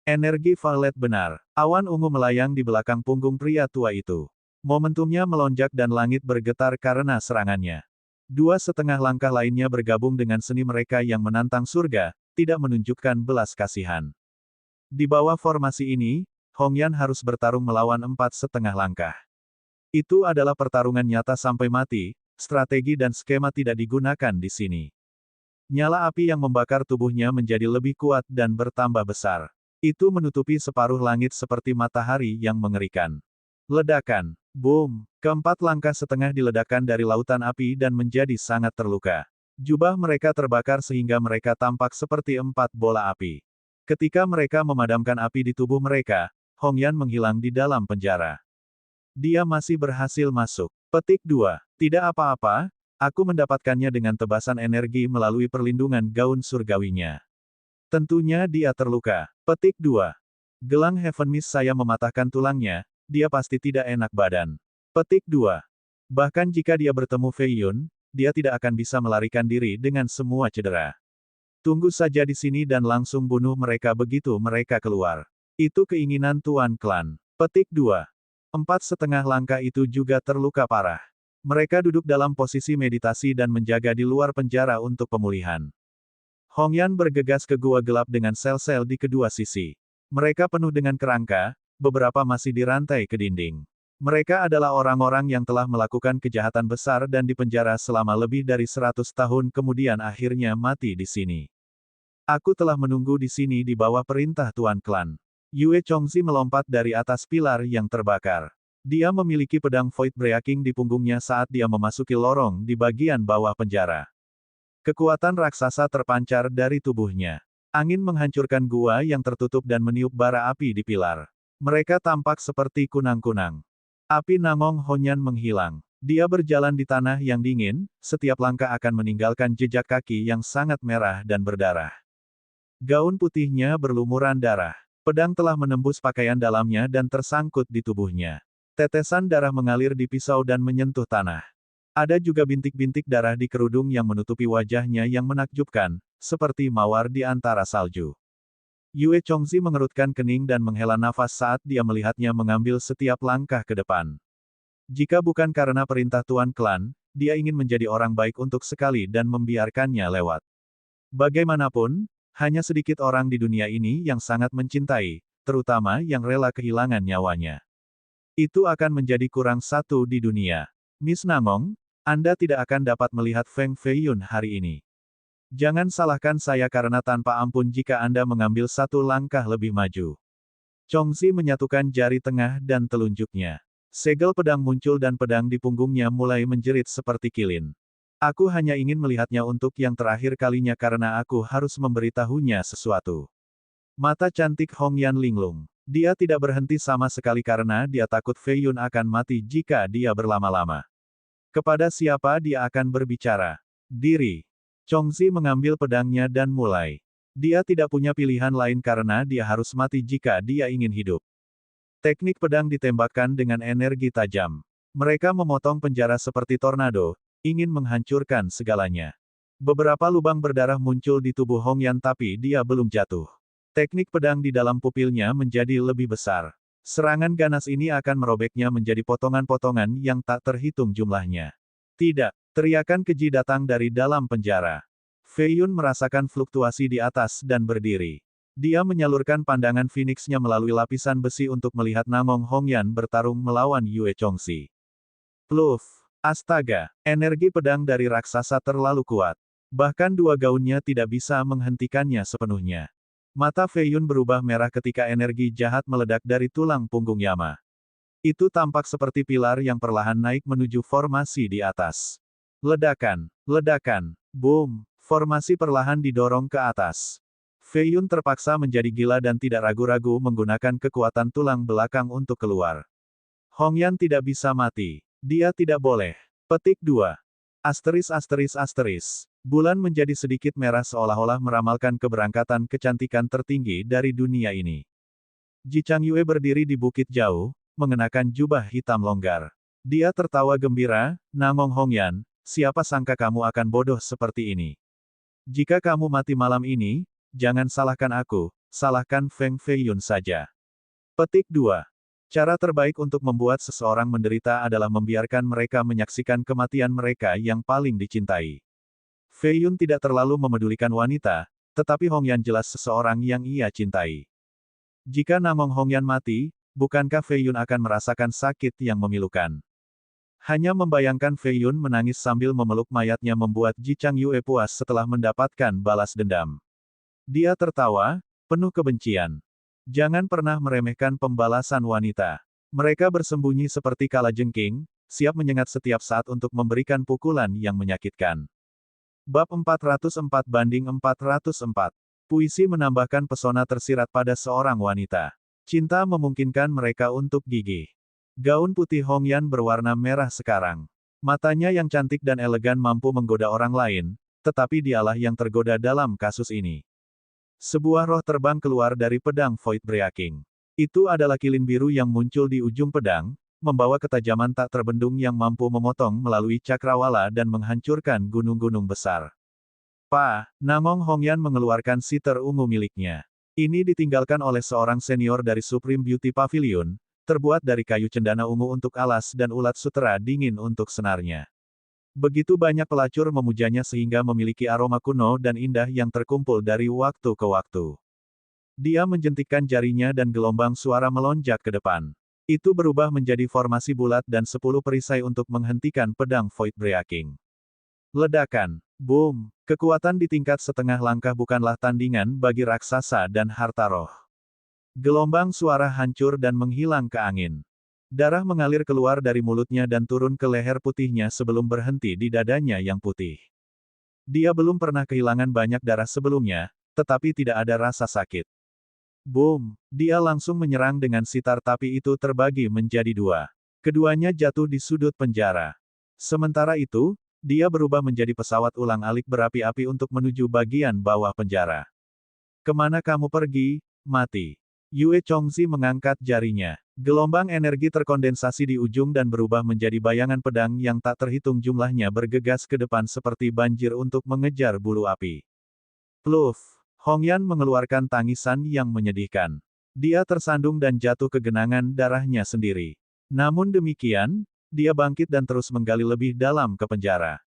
Energi violet benar. Awan ungu melayang di belakang punggung pria tua itu. Momentumnya melonjak dan langit bergetar karena serangannya. 2,5 langkah lainnya bergabung dengan seni mereka yang menantang surga, tidak menunjukkan belas kasihan. Di bawah formasi ini, Hongyan harus bertarung melawan 4,5 langkah. Itu adalah pertarungan nyata sampai mati, strategi dan skema tidak digunakan di sini. Nyala api yang membakar tubuhnya menjadi lebih kuat dan bertambah besar. Itu menutupi separuh langit seperti matahari yang mengerikan. Ledakan. Boom. Keempat langkah setengah diledakkan dari lautan api dan menjadi sangat terluka. Jubah mereka terbakar sehingga mereka tampak seperti 4 bola api. Ketika mereka memadamkan api di tubuh mereka, Hongyan menghilang di dalam penjara. Dia masih berhasil masuk. Petik 2. Tidak apa-apa, aku mendapatkannya dengan tebasan energi melalui perlindungan gaun surgawinya. Tentunya dia terluka. Petik 2. Gelang Heaven Mist saya mematahkan tulangnya, dia pasti tidak enak badan. Petik 2. Bahkan jika dia bertemu Fei Yun, dia tidak akan bisa melarikan diri dengan semua cedera. Tunggu saja di sini dan langsung bunuh mereka begitu mereka keluar. Itu keinginan Tuan Klan. Petik 2. 4,5 langkah itu juga terluka parah. Mereka duduk dalam posisi meditasi dan menjaga di luar penjara untuk pemulihan. Hongyan bergegas ke gua gelap dengan sel-sel di kedua sisi. Mereka penuh dengan kerangka, beberapa masih dirantai ke dinding. Mereka adalah orang-orang yang telah melakukan kejahatan besar dan dipenjara selama lebih dari 100 tahun kemudian akhirnya mati di sini. Aku telah menunggu di sini di bawah perintah Tuan Klan. Yue Chongzi melompat dari atas pilar yang terbakar. Dia memiliki pedang Void Breaking di punggungnya saat dia memasuki lorong di bagian bawah penjara. Kekuatan raksasa terpancar dari tubuhnya. Angin menghancurkan gua yang tertutup dan meniup bara api di pilar. Mereka tampak seperti kunang-kunang. Api Nangong Hongyan menghilang. Dia berjalan di tanah yang dingin, setiap langkah akan meninggalkan jejak kaki yang sangat merah dan berdarah. Gaun putihnya berlumuran darah. Pedang telah menembus pakaian dalamnya dan tersangkut di tubuhnya. Tetesan darah mengalir di pisau dan menyentuh tanah. Ada juga bintik-bintik darah di kerudung yang menutupi wajahnya yang menakjubkan, seperti mawar di antara salju. Yue Chongzi mengerutkan kening dan menghela nafas saat dia melihatnya mengambil setiap langkah ke depan. Jika bukan karena perintah Tuan Klan, dia ingin menjadi orang baik untuk sekali dan membiarkannya lewat. Bagaimanapun, hanya sedikit orang di dunia ini yang sangat mencintai, terutama yang rela kehilangan nyawanya. Itu akan menjadi kurang satu di dunia. Miss Nangong, Anda tidak akan dapat melihat Feng Feiyun hari ini. Jangan salahkan saya karena tanpa ampun jika Anda mengambil satu langkah lebih maju. Chongzi menyatukan jari tengah dan telunjuknya. Segel pedang muncul dan pedang di punggungnya mulai menjerit seperti kilin. Aku hanya ingin melihatnya untuk yang terakhir kalinya karena aku harus memberitahunya sesuatu. Mata cantik Hong Yan linglung. Dia tidak berhenti sama sekali karena dia takut Fei Yun akan mati jika dia berlama-lama. Kepada siapa dia akan berbicara? Diri. Chongzi mengambil pedangnya dan mulai. Dia tidak punya pilihan lain karena dia harus mati jika dia ingin hidup. Teknik pedang ditembakkan dengan energi tajam. Mereka memotong penjara seperti tornado, ingin menghancurkan segalanya. Beberapa lubang berdarah muncul di tubuh Hong Yan tapi dia belum jatuh. Teknik pedang di dalam pupilnya menjadi lebih besar. Serangan ganas ini akan merobeknya menjadi potongan-potongan yang tak terhitung jumlahnya. Tidak, teriakan keji datang dari dalam penjara. Fei Yun merasakan fluktuasi di atas dan berdiri. Dia menyalurkan pandangan Phoenix-nya melalui lapisan besi untuk melihat Namong Hong Yan bertarung melawan Yue Chongxi. Pluf! Astaga! Energi pedang dari raksasa terlalu kuat. Bahkan dua gaunnya tidak bisa menghentikannya sepenuhnya. Mata Fei Yun berubah merah ketika energi jahat meledak dari tulang punggung Yama. Itu tampak seperti pilar yang perlahan naik menuju formasi di atas. Ledakan! Ledakan! Boom! Formasi perlahan didorong ke atas. Fei Yun terpaksa menjadi gila dan tidak ragu-ragu menggunakan kekuatan tulang belakang untuk keluar. Hong Yan tidak bisa mati. Dia tidak boleh. Petik 2. *****. Bulan menjadi sedikit merah seolah-olah meramalkan keberangkatan kecantikan tertinggi dari dunia ini. Ji Changyue berdiri di bukit jauh, mengenakan jubah hitam longgar. Dia tertawa gembira, Namong Hong Yan, siapa sangka kamu akan bodoh seperti ini. Jika kamu mati malam ini, jangan salahkan aku, salahkan Feng Fei Yun saja. Petik 2. Cara terbaik untuk membuat seseorang menderita adalah membiarkan mereka menyaksikan kematian mereka yang paling dicintai. Fei Yun tidak terlalu memedulikan wanita, tetapi Hong Yan jelas seseorang yang ia cintai. Jika Namong Hong Yan mati, bukankah Fei Yun akan merasakan sakit yang memilukan? Hanya membayangkan Fei Yun menangis sambil memeluk mayatnya membuat Ji Changyue puas setelah mendapatkan balas dendam. Dia tertawa, penuh kebencian. Jangan pernah meremehkan pembalasan wanita. Mereka bersembunyi seperti kalajengking, siap menyengat setiap saat untuk memberikan pukulan yang menyakitkan. Bab 404/404. Puisi menambahkan pesona tersirat pada seorang wanita. Cinta memungkinkan mereka untuk gigih. Gaun putih Hong Yan berwarna merah sekarang. Matanya yang cantik dan elegan mampu menggoda orang lain, tetapi dialah yang tergoda dalam kasus ini. Sebuah roh terbang keluar dari pedang Void Breaking. Itu adalah kilin biru yang muncul di ujung pedang, membawa ketajaman tak terbendung yang mampu memotong melalui cakrawala dan menghancurkan gunung-gunung besar. Namong Hong Yan mengeluarkan siter ungu miliknya. Ini ditinggalkan oleh seorang senior dari Supreme Beauty Pavilion, terbuat dari kayu cendana ungu untuk alas dan ulat sutera dingin untuk senarnya. Begitu banyak pelacur memujanya sehingga memiliki aroma kuno dan indah yang terkumpul dari waktu ke waktu. Dia menjentikkan jarinya dan gelombang suara melonjak ke depan. Itu berubah menjadi formasi bulat dan 10 perisai untuk menghentikan pedang Void Breaking. Ledakan. Boom. Kekuatan di tingkat setengah langkah bukanlah tandingan bagi raksasa dan harta roh. Gelombang suara hancur dan menghilang ke angin. Darah mengalir keluar dari mulutnya dan turun ke leher putihnya sebelum berhenti di dadanya yang putih. Dia belum pernah kehilangan banyak darah sebelumnya, tetapi tidak ada rasa sakit. Boom! Dia langsung menyerang dengan sitar tapi itu terbagi menjadi dua. Keduanya jatuh di sudut penjara. Sementara itu, dia berubah menjadi pesawat ulang-alik berapi-api untuk menuju bagian bawah penjara. Kemana kamu pergi, mati? Yue Chongxi mengangkat jarinya. Gelombang energi terkondensasi di ujung dan berubah menjadi bayangan pedang yang tak terhitung jumlahnya bergegas ke depan seperti banjir untuk mengejar bulu api. Pluf! Hong Yan mengeluarkan tangisan yang menyedihkan. Dia tersandung dan jatuh ke genangan darahnya sendiri. Namun demikian, dia bangkit dan terus menggali lebih dalam ke penjara.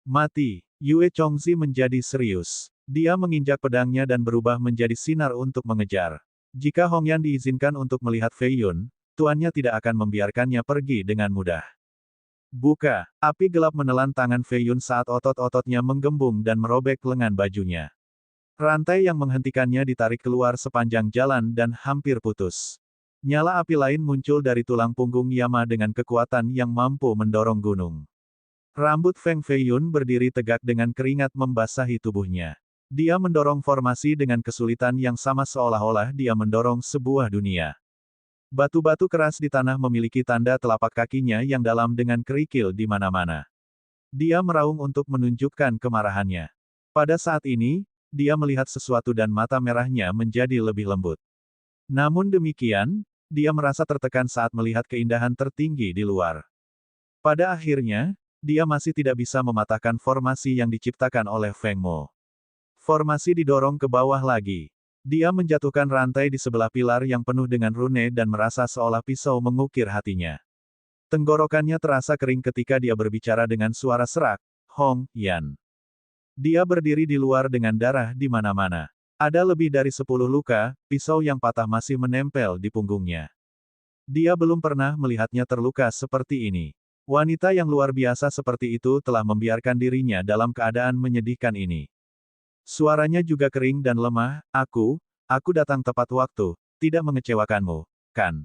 Mati! Yue Chongxi menjadi serius. Dia menginjak pedangnya dan berubah menjadi sinar untuk mengejar. Jika Hong Yan diizinkan untuk melihat Fei Yun, tuannya tidak akan membiarkannya pergi dengan mudah. Buka! Api gelap menelan tangan Fei Yun saat otot-ototnya menggembung dan merobek lengan bajunya. Rantai yang menghentikannya ditarik keluar sepanjang jalan dan hampir putus. Nyala api lain muncul dari tulang punggung Yama dengan kekuatan yang mampu mendorong gunung. Rambut Feng Feiyun berdiri tegak dengan keringat membasahi tubuhnya. Dia mendorong formasi dengan kesulitan yang sama seolah-olah dia mendorong sebuah dunia. Batu-batu keras di tanah memiliki tanda telapak kakinya yang dalam dengan kerikil di mana-mana. Dia meraung untuk menunjukkan kemarahannya. Pada saat ini, dia melihat sesuatu dan mata merahnya menjadi lebih lembut. Namun demikian, dia merasa tertekan saat melihat keindahan tertinggi di luar. Pada akhirnya, dia masih tidak bisa mematahkan formasi yang diciptakan oleh Feng Mo. Formasi didorong ke bawah lagi. Dia menjatuhkan rantai di sebelah pilar yang penuh dengan rune dan merasa seolah pisau mengukir hatinya. Tenggorokannya terasa kering ketika dia berbicara dengan suara serak, Hong Yan. Dia berdiri di luar dengan darah di mana-mana. Ada lebih dari 10 luka, pisau yang patah masih menempel di punggungnya. Dia belum pernah melihatnya terluka seperti ini. Wanita yang luar biasa seperti itu telah membiarkan dirinya dalam keadaan menyedihkan ini. Suaranya juga kering dan lemah, aku datang tepat waktu, tidak mengecewakanmu, kan?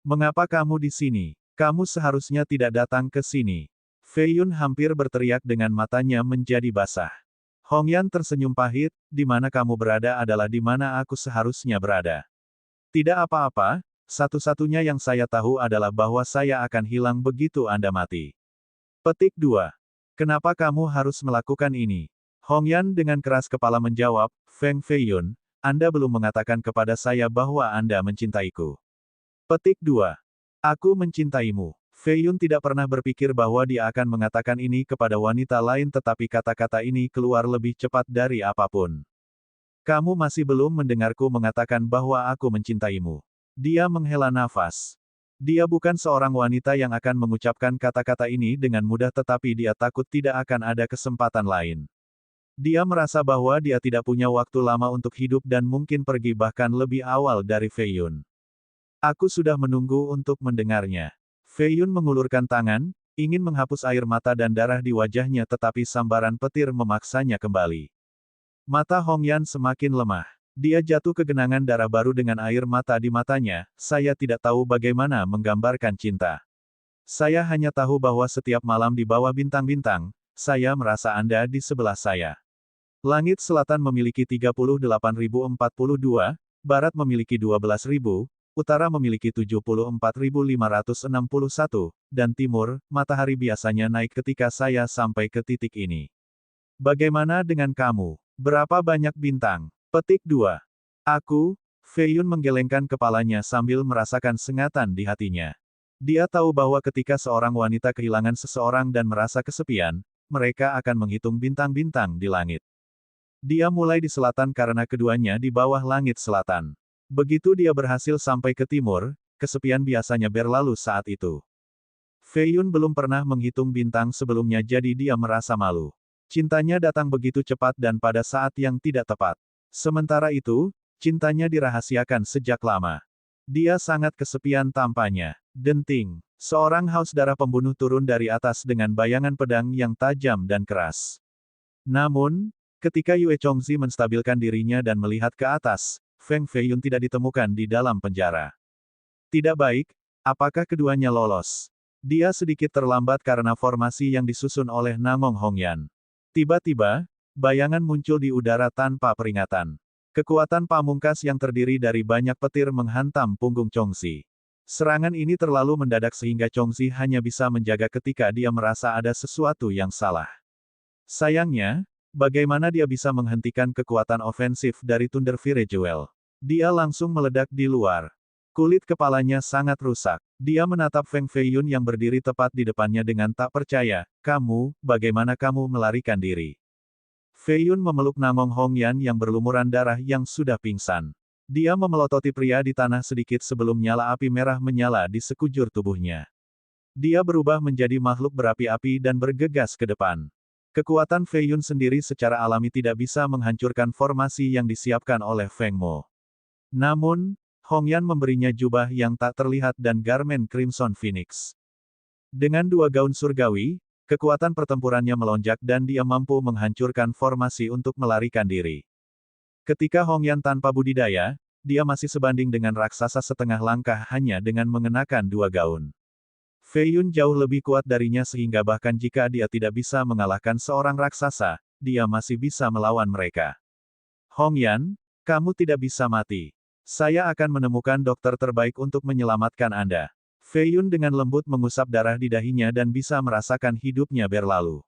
Mengapa kamu di sini? Kamu seharusnya tidak datang ke sini. Feiyun hampir berteriak dengan matanya menjadi basah. Hong Yan tersenyum pahit, di mana kamu berada adalah di mana aku seharusnya berada. Tidak apa-apa, satu-satunya yang saya tahu adalah bahwa saya akan hilang begitu Anda mati. Petik 2. Kenapa kamu harus melakukan ini? Hong Yan dengan keras kepala menjawab, Feng Feiyun, Anda belum mengatakan kepada saya bahwa Anda mencintaiku. Petik 2. Aku mencintaimu. Feiyun tidak pernah berpikir bahwa dia akan mengatakan ini kepada wanita lain tetapi kata-kata ini keluar lebih cepat dari apapun. Kamu masih belum mendengarku mengatakan bahwa aku mencintaimu. Dia menghela nafas. Dia bukan seorang wanita yang akan mengucapkan kata-kata ini dengan mudah tetapi dia takut tidak akan ada kesempatan lain. Dia merasa bahwa dia tidak punya waktu lama untuk hidup dan mungkin pergi bahkan lebih awal dari Feiyun. Aku sudah menunggu untuk mendengarnya. Feiyun mengulurkan tangan, ingin menghapus air mata dan darah di wajahnya tetapi sambaran petir memaksanya kembali. Mata Hong Yan semakin lemah. Dia jatuh ke genangan darah baru dengan air mata di matanya, saya tidak tahu bagaimana menggambarkan cinta. Saya hanya tahu bahwa setiap malam di bawah bintang-bintang, saya merasa Anda di sebelah saya. Langit selatan memiliki 38.042, barat memiliki 12.000, utara memiliki 74.561, dan timur, matahari biasanya naik ketika saya sampai ke titik ini. Bagaimana dengan kamu? Berapa banyak bintang? Petik 2. Aku, Feiyun menggelengkan kepalanya sambil merasakan sengatan di hatinya. Dia tahu bahwa ketika seorang wanita kehilangan seseorang dan merasa kesepian, mereka akan menghitung bintang-bintang di langit. Dia mulai di selatan karena keduanya di bawah langit selatan. Begitu dia berhasil sampai ke timur, kesepian biasanya berlalu saat itu. Feiyun belum pernah menghitung bintang sebelumnya jadi dia merasa malu. Cintanya datang begitu cepat dan pada saat yang tidak tepat. Sementara itu, cintanya dirahasiakan sejak lama. Dia sangat kesepian tampaknya. Denting. Seorang haus darah pembunuh turun dari atas dengan bayangan pedang yang tajam dan keras. Namun, ketika Yue Chongzi menstabilkan dirinya dan melihat ke atas, Feng Feiyun tidak ditemukan di dalam penjara. Tidak baik, apakah keduanya lolos? Dia sedikit terlambat karena formasi yang disusun oleh Namong Hong Yan. Tiba-tiba, bayangan muncul di udara tanpa peringatan. Kekuatan pamungkas yang terdiri dari banyak petir menghantam punggung Chongzi. Serangan ini terlalu mendadak sehingga Chongzi hanya bisa menjaga ketika dia merasa ada sesuatu yang salah. Sayangnya, bagaimana dia bisa menghentikan kekuatan ofensif dari Thunder Fire Jewel? Dia langsung meledak di luar. Kulit kepalanya sangat rusak. Dia menatap Feng Feiyun yang berdiri tepat di depannya dengan tak percaya, bagaimana kamu melarikan diri? Feiyun memeluk Namong Hong Yan yang berlumuran darah yang sudah pingsan. Dia memelototi pria di tanah sedikit sebelum nyala api merah menyala di sekujur tubuhnya. Dia berubah menjadi makhluk berapi-api dan bergegas ke depan. Kekuatan Feiyun sendiri secara alami tidak bisa menghancurkan formasi yang disiapkan oleh Feng Mo. Namun, Hong Yan memberinya jubah yang tak terlihat dan garmen Crimson Phoenix. Dengan dua gaun surgawi, kekuatan pertempurannya melonjak dan dia mampu menghancurkan formasi untuk melarikan diri. Ketika Hong Yan tanpa budidaya, dia masih sebanding dengan raksasa setengah langkah hanya dengan mengenakan 2 gaun. Fei Yun jauh lebih kuat darinya sehingga bahkan jika dia tidak bisa mengalahkan seorang raksasa, dia masih bisa melawan mereka. Hong Yan, kamu tidak bisa mati. Saya akan menemukan dokter terbaik untuk menyelamatkan Anda. Fei Yun dengan lembut mengusap darah di dahinya dan bisa merasakan hidupnya berlalu.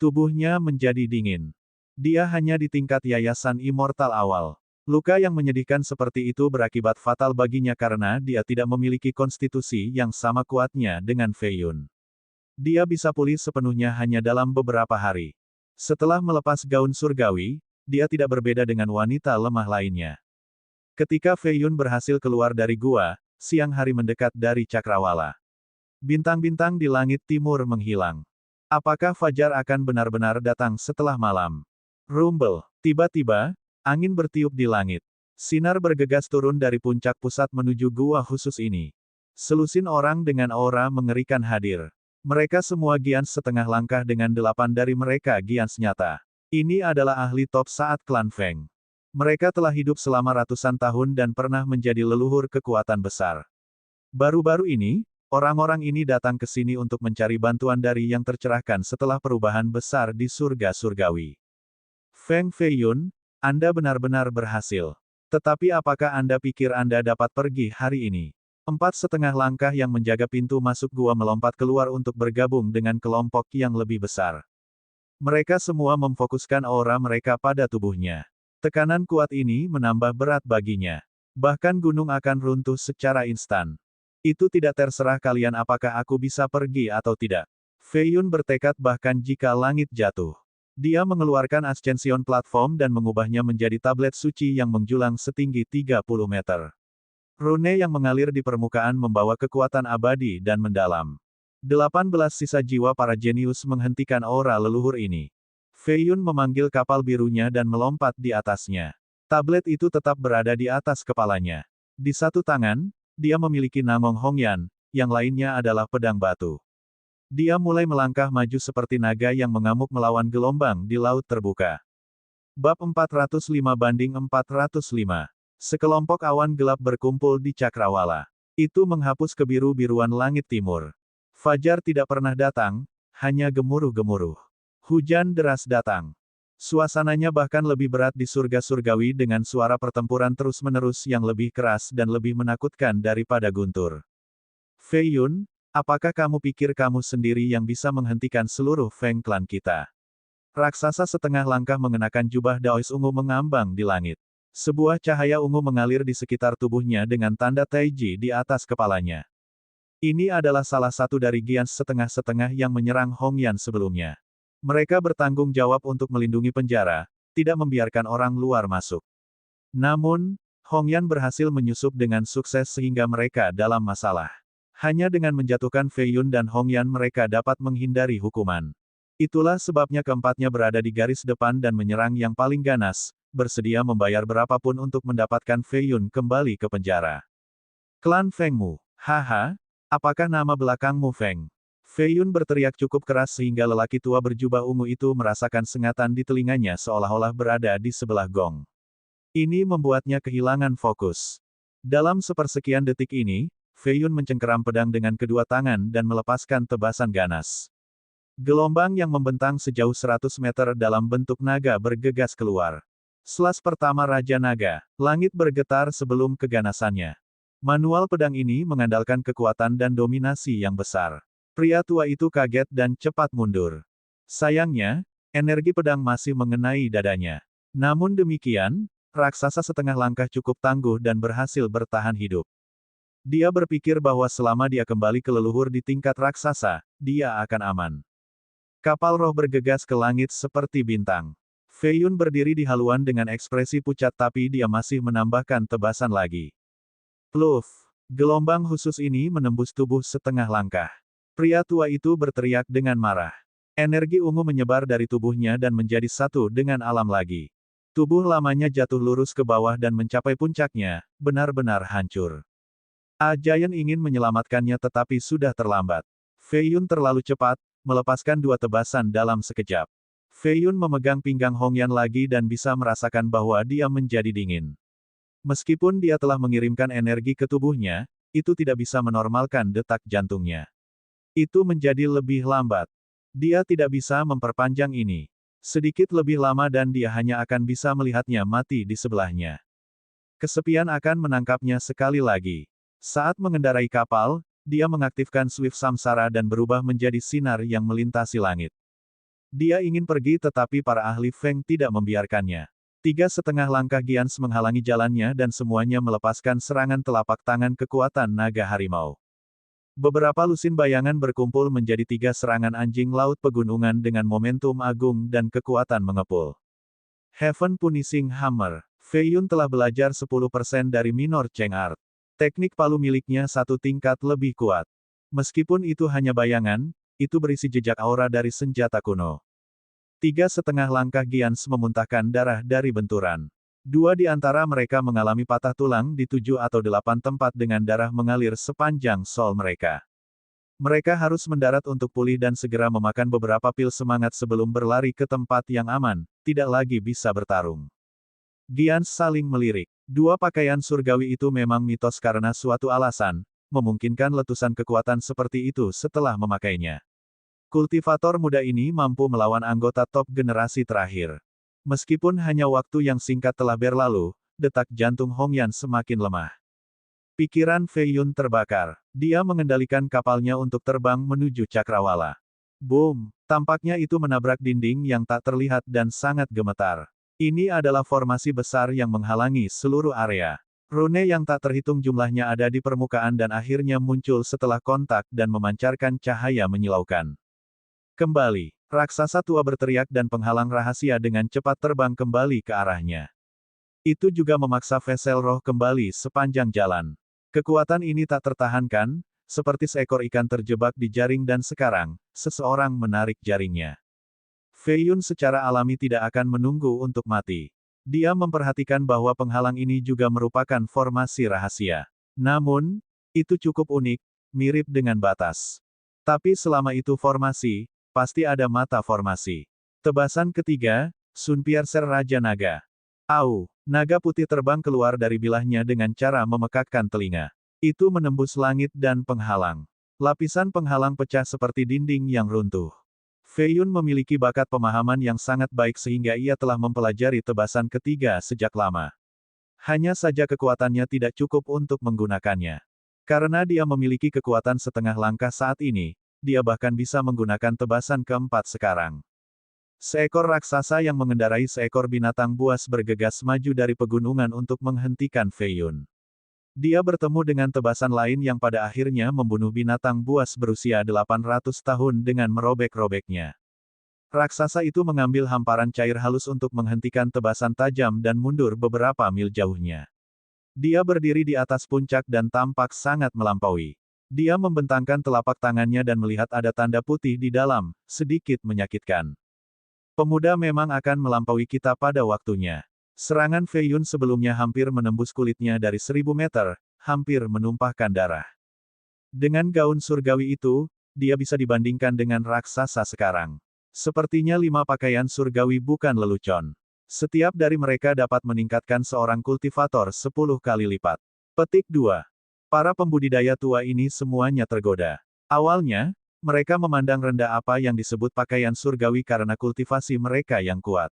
Tubuhnya menjadi dingin. Dia hanya di tingkat yayasan immortal awal. Luka yang menyedihkan seperti itu berakibat fatal baginya karena dia tidak memiliki konstitusi yang sama kuatnya dengan Fei Yun. Dia bisa pulih sepenuhnya hanya dalam beberapa hari. Setelah melepas gaun surgawi, dia tidak berbeda dengan wanita lemah lainnya. Ketika Fei Yun berhasil keluar dari gua, siang hari mendekat dari cakrawala. Bintang-bintang di langit timur menghilang. Apakah fajar akan benar-benar datang setelah malam? Rumble. Tiba-tiba, angin bertiup di langit. Sinar bergegas turun dari puncak pusat menuju gua khusus ini. Selusin orang dengan aura mengerikan hadir. Mereka semua giants setengah langkah dengan 8 dari mereka giants nyata. Ini adalah ahli top saat klan Feng. Mereka telah hidup selama ratusan tahun dan pernah menjadi leluhur kekuatan besar. Baru-baru ini, orang-orang ini datang ke sini untuk mencari bantuan dari yang tercerahkan setelah perubahan besar di surga surgawi. Feng Fei Yun, Anda benar-benar berhasil. Tetapi apakah Anda pikir Anda dapat pergi hari ini? 4,5 langkah yang menjaga pintu masuk gua melompat keluar untuk bergabung dengan kelompok yang lebih besar. Mereka semua memfokuskan aura mereka pada tubuhnya. Tekanan kuat ini menambah berat baginya. Bahkan gunung akan runtuh secara instan. Itu tidak terserah kalian apakah aku bisa pergi atau tidak. Fei Yun bertekad bahkan jika langit jatuh. Dia mengeluarkan Ascension Platform dan mengubahnya menjadi tablet suci yang menjulang setinggi 30 meter. Rune yang mengalir di permukaan membawa kekuatan abadi dan mendalam. 18 sisa jiwa para jenius menghentikan aura leluhur ini. Fei Yun memanggil kapal birunya dan melompat di atasnya. Tablet itu tetap berada di atas kepalanya. Di satu tangan, dia memiliki Namong Hongyan, yang lainnya adalah pedang batu. Dia mulai melangkah maju seperti naga yang mengamuk melawan gelombang di laut terbuka. Bab 405/405. Sekelompok awan gelap berkumpul di cakrawala. Itu menghapus kebiru-biruan langit timur. Fajar tidak pernah datang, hanya gemuruh-gemuruh. Hujan deras datang. Suasananya bahkan lebih berat di surga surgawi dengan suara pertempuran terus-menerus yang lebih keras dan lebih menakutkan daripada guntur. Fei Yun, apakah kamu pikir kamu sendiri yang bisa menghentikan seluruh Feng klan kita? Raksasa setengah langkah mengenakan jubah daois ungu mengambang di langit. Sebuah cahaya ungu mengalir di sekitar tubuhnya dengan tanda Taiji di atas kepalanya. Ini adalah salah satu dari giants setengah-setengah yang menyerang Hongyan sebelumnya. Mereka bertanggung jawab untuk melindungi penjara, tidak membiarkan orang luar masuk. Namun, Hongyan berhasil menyusup dengan sukses sehingga mereka dalam masalah. Hanya dengan menjatuhkan Fei Yun dan Hongyan mereka dapat menghindari hukuman. Itulah sebabnya keempatnya berada di garis depan dan menyerang yang paling ganas, bersedia membayar berapapun untuk mendapatkan Fei Yun kembali ke penjara. Klan Fengmu, haha, apakah nama belakangmu Feng? Fei Yun berteriak cukup keras sehingga lelaki tua berjubah ungu itu merasakan sengatan di telinganya seolah-olah berada di sebelah gong. Ini membuatnya kehilangan fokus. Dalam sepersekian detik ini, Fei Yun mencengkeram pedang dengan kedua tangan dan melepaskan tebasan ganas. Gelombang yang membentang sejauh 100 meter dalam bentuk naga bergegas keluar. Selas pertama Raja Naga, langit bergetar sebelum keganasannya. Manual pedang ini mengandalkan kekuatan dan dominasi yang besar. Pria tua itu kaget dan cepat mundur. Sayangnya, energi pedang masih mengenai dadanya. Namun demikian, raksasa setengah langkah cukup tangguh dan berhasil bertahan hidup. Dia berpikir bahwa selama dia kembali ke leluhur di tingkat raksasa, dia akan aman. Kapal roh bergegas ke langit seperti bintang. Fei Yun berdiri di haluan dengan ekspresi pucat tapi dia masih menambahkan tebasan lagi. Pluf! Gelombang khusus ini menembus tubuh setengah langkah. Pria tua itu berteriak dengan marah. Energi ungu menyebar dari tubuhnya dan menjadi satu dengan alam lagi. Tubuh lamanya jatuh lurus ke bawah dan mencapai puncaknya, benar-benar hancur. A Giant ingin menyelamatkannya tetapi sudah terlambat. Fei Yun terlalu cepat, melepaskan dua tebasan dalam sekejap. Fei Yun memegang pinggang Hongyan lagi dan bisa merasakan bahwa dia menjadi dingin. Meskipun dia telah mengirimkan energi ke tubuhnya, itu tidak bisa menormalkan detak jantungnya. Itu menjadi lebih lambat. Dia tidak bisa memperpanjang ini. Sedikit lebih lama dan dia hanya akan bisa melihatnya mati di sebelahnya. Kesepian akan menangkapnya sekali lagi. Saat mengendarai kapal, dia mengaktifkan Swift Samsara dan berubah menjadi sinar yang melintasi langit. Dia ingin pergi tetapi para ahli Feng tidak membiarkannya. 3,5 langkah Giants menghalangi jalannya dan semuanya melepaskan serangan telapak tangan kekuatan naga harimau. Beberapa lusin bayangan berkumpul menjadi 3 serangan anjing laut pegunungan dengan momentum agung dan kekuatan mengepul. Heaven Punishing Hammer. Fei Yun telah belajar 10% dari Minor Cheng Art. Teknik palu miliknya satu tingkat lebih kuat. Meskipun itu hanya bayangan, itu berisi jejak aura dari senjata kuno. 3,5 langkah Giants memuntahkan darah dari benturan. 2 di antara mereka mengalami patah tulang di 7 atau 8 tempat dengan darah mengalir sepanjang sol mereka. Mereka harus mendarat untuk pulih dan segera memakan beberapa pil semangat sebelum berlari ke tempat yang aman, tidak lagi bisa bertarung. Giants saling melirik. 2 pakaian surgawi itu memang mitos karena suatu alasan, memungkinkan letusan kekuatan seperti itu setelah memakainya. Kultivator muda ini mampu melawan anggota top generasi terakhir. Meskipun hanya waktu yang singkat telah berlalu, detak jantung Hongyan semakin lemah. Pikiran Fei Yun terbakar. Dia mengendalikan kapalnya untuk terbang menuju cakrawala. Boom! Tampaknya itu menabrak dinding yang tak terlihat dan sangat gemetar. Ini adalah formasi besar yang menghalangi seluruh area. Rune yang tak terhitung jumlahnya ada di permukaan dan akhirnya muncul setelah kontak dan memancarkan cahaya menyilaukan. Kembali, raksasa tua berteriak dan penghalang rahasia dengan cepat terbang kembali ke arahnya. Itu juga memaksa vessel roh kembali sepanjang jalan. Kekuatan ini tak tertahankan, seperti seekor ikan terjebak di jaring dan sekarang, seseorang menarik jaringnya. Fei Yun secara alami tidak akan menunggu untuk mati. Dia memperhatikan bahwa penghalang ini juga merupakan formasi rahasia. Namun, itu cukup unik, mirip dengan batas. Tapi selama itu formasi, pasti ada mata formasi. Tebasan ketiga, Sun Piercer Raja Naga. Au! Naga putih terbang keluar dari bilahnya dengan cara memekakkan telinga. Itu menembus langit dan penghalang. Lapisan penghalang pecah seperti dinding yang runtuh. Fei Yun memiliki bakat pemahaman yang sangat baik sehingga ia telah mempelajari tebasan ketiga sejak lama. Hanya saja kekuatannya tidak cukup untuk menggunakannya. Karena dia memiliki kekuatan setengah langkah saat ini, dia bahkan bisa menggunakan tebasan keempat sekarang. Seekor raksasa yang mengendarai seekor binatang buas bergegas maju dari pegunungan untuk menghentikan Fei Yun. Dia bertemu dengan tebasan lain yang pada akhirnya membunuh binatang buas berusia 800 tahun dengan merobek-robeknya. Raksasa itu mengambil hamparan cair halus untuk menghentikan tebasan tajam dan mundur beberapa mil jauhnya. Dia berdiri di atas puncak dan tampak sangat melampaui. Dia membentangkan telapak tangannya dan melihat ada tanda putih di dalam, sedikit menyakitkan. Pemuda memang akan melampaui kita pada waktunya. Serangan Fei Yun sebelumnya hampir menembus kulitnya dari 1000 meter, hampir menumpahkan darah. Dengan gaun surgawi itu, dia bisa dibandingkan dengan raksasa sekarang. Sepertinya 5 pakaian surgawi bukan lelucon. Setiap dari mereka dapat meningkatkan seorang kultivator 10 kali lipat. Petik 2. Para pembudidaya tua ini semuanya tergoda. Awalnya, mereka memandang rendah apa yang disebut pakaian surgawi karena kultivasi mereka yang kuat.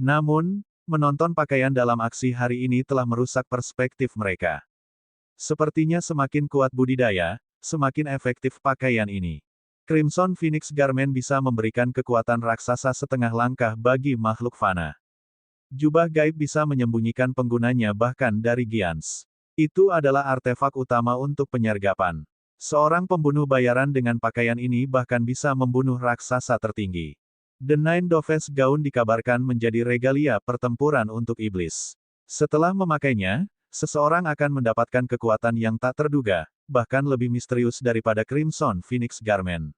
Namun, menonton pakaian dalam aksi hari ini telah merusak perspektif mereka. Sepertinya semakin kuat budidaya, semakin efektif pakaian ini. Crimson Phoenix Garment bisa memberikan kekuatan raksasa setengah langkah bagi makhluk fana. Jubah gaib bisa menyembunyikan penggunanya bahkan dari Giants. Itu adalah artefak utama untuk penyergapan. Seorang pembunuh bayaran dengan pakaian ini bahkan bisa membunuh raksasa tertinggi. The Nine Doves Gaun dikabarkan menjadi regalia pertempuran untuk iblis. Setelah memakainya, seseorang akan mendapatkan kekuatan yang tak terduga, bahkan lebih misterius daripada Crimson Phoenix Garment.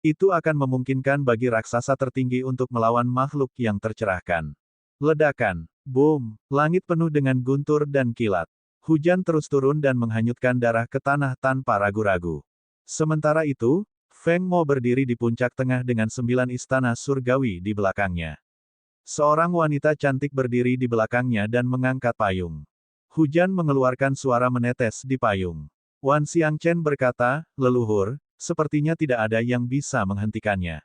Itu akan memungkinkan bagi raksasa tertinggi untuk melawan makhluk yang tercerahkan. Ledakan. Boom. Langit penuh dengan guntur dan kilat. Hujan terus turun dan menghanyutkan darah ke tanah tanpa ragu-ragu. Sementara itu, Feng Mo berdiri di puncak tengah dengan 9 istana surgawi di belakangnya. Seorang wanita cantik berdiri di belakangnya dan mengangkat payung. Hujan mengeluarkan suara menetes di payung. Wan Xiangchen berkata, leluhur, sepertinya tidak ada yang bisa menghentikannya.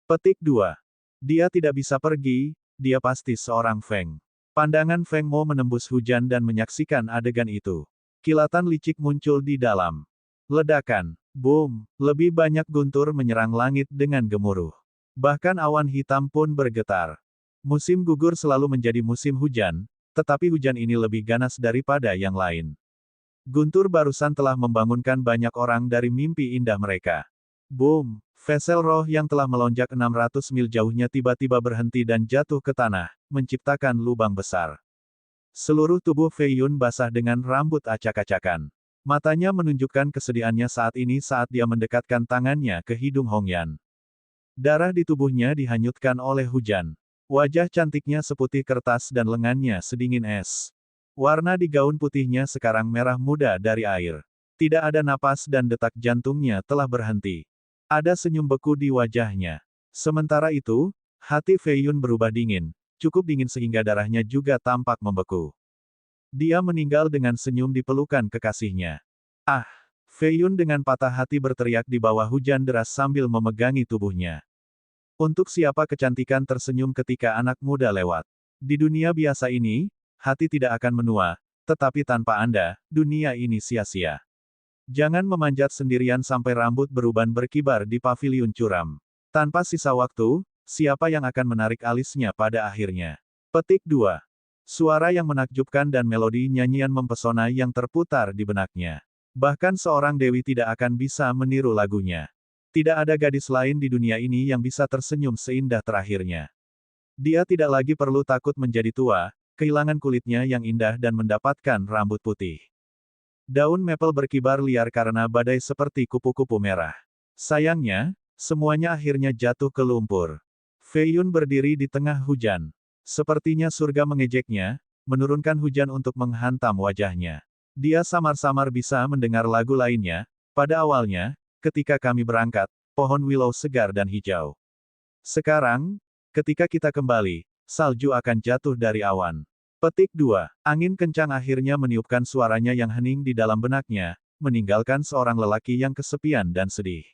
Petik 2. Dia tidak bisa pergi, dia pasti seorang Feng. Pandangan Feng Mo menembus hujan dan menyaksikan adegan itu. Kilatan licik muncul di dalam. Ledakan. Boom. Lebih banyak guntur menyerang langit dengan gemuruh. Bahkan awan hitam pun bergetar. Musim gugur selalu menjadi musim hujan, tetapi hujan ini lebih ganas daripada yang lain. Guntur barusan telah membangunkan banyak orang dari mimpi indah mereka. Boom! Vessel roh yang telah melonjak 600 mil jauhnya tiba-tiba berhenti dan jatuh ke tanah, menciptakan lubang besar. Seluruh tubuh Fei Yun basah dengan rambut acak-acakan. Matanya menunjukkan kesedihannya saat ini saat dia mendekatkan tangannya ke hidung Hongyan. Darah di tubuhnya dihanyutkan oleh hujan. Wajah cantiknya seputih kertas dan lengannya sedingin es. Warna di gaun putihnya sekarang merah muda dari air. Tidak ada napas dan detak jantungnya telah berhenti. Ada senyum beku di wajahnya. Sementara itu, hati Fei Yun berubah dingin, cukup dingin sehingga darahnya juga tampak membeku. Dia meninggal dengan senyum di pelukan kekasihnya. Ah! Fei Yun dengan patah hati berteriak di bawah hujan deras sambil memegangi tubuhnya. Untuk siapa kecantikan tersenyum ketika anak muda lewat? Di dunia biasa ini, hati tidak akan menua, tetapi tanpa Anda, dunia ini sia-sia. Jangan memanjat sendirian sampai rambut beruban berkibar di paviliun curam. Tanpa sisa waktu, siapa yang akan menarik alisnya pada akhirnya? Petik 2. Suara yang menakjubkan dan melodi nyanyian mempesona yang terputar di benaknya. Bahkan seorang dewi tidak akan bisa meniru lagunya. Tidak ada gadis lain di dunia ini yang bisa tersenyum seindah terakhirnya. Dia tidak lagi perlu takut menjadi tua, kehilangan kulitnya yang indah dan mendapatkan rambut putih. Daun maple berkibar liar karena badai seperti kupu-kupu merah. Sayangnya, semuanya akhirnya jatuh ke lumpur. Fei Yun berdiri di tengah hujan. Sepertinya surga mengejeknya, menurunkan hujan untuk menghantam wajahnya. Dia samar-samar bisa mendengar lagu lainnya. Pada awalnya, ketika kami berangkat, pohon willow segar dan hijau. Sekarang, ketika kita kembali, salju akan jatuh dari awan. Petik 2. Angin kencang akhirnya meniupkan suaranya yang hening di dalam benaknya, meninggalkan seorang lelaki yang kesepian dan sedih.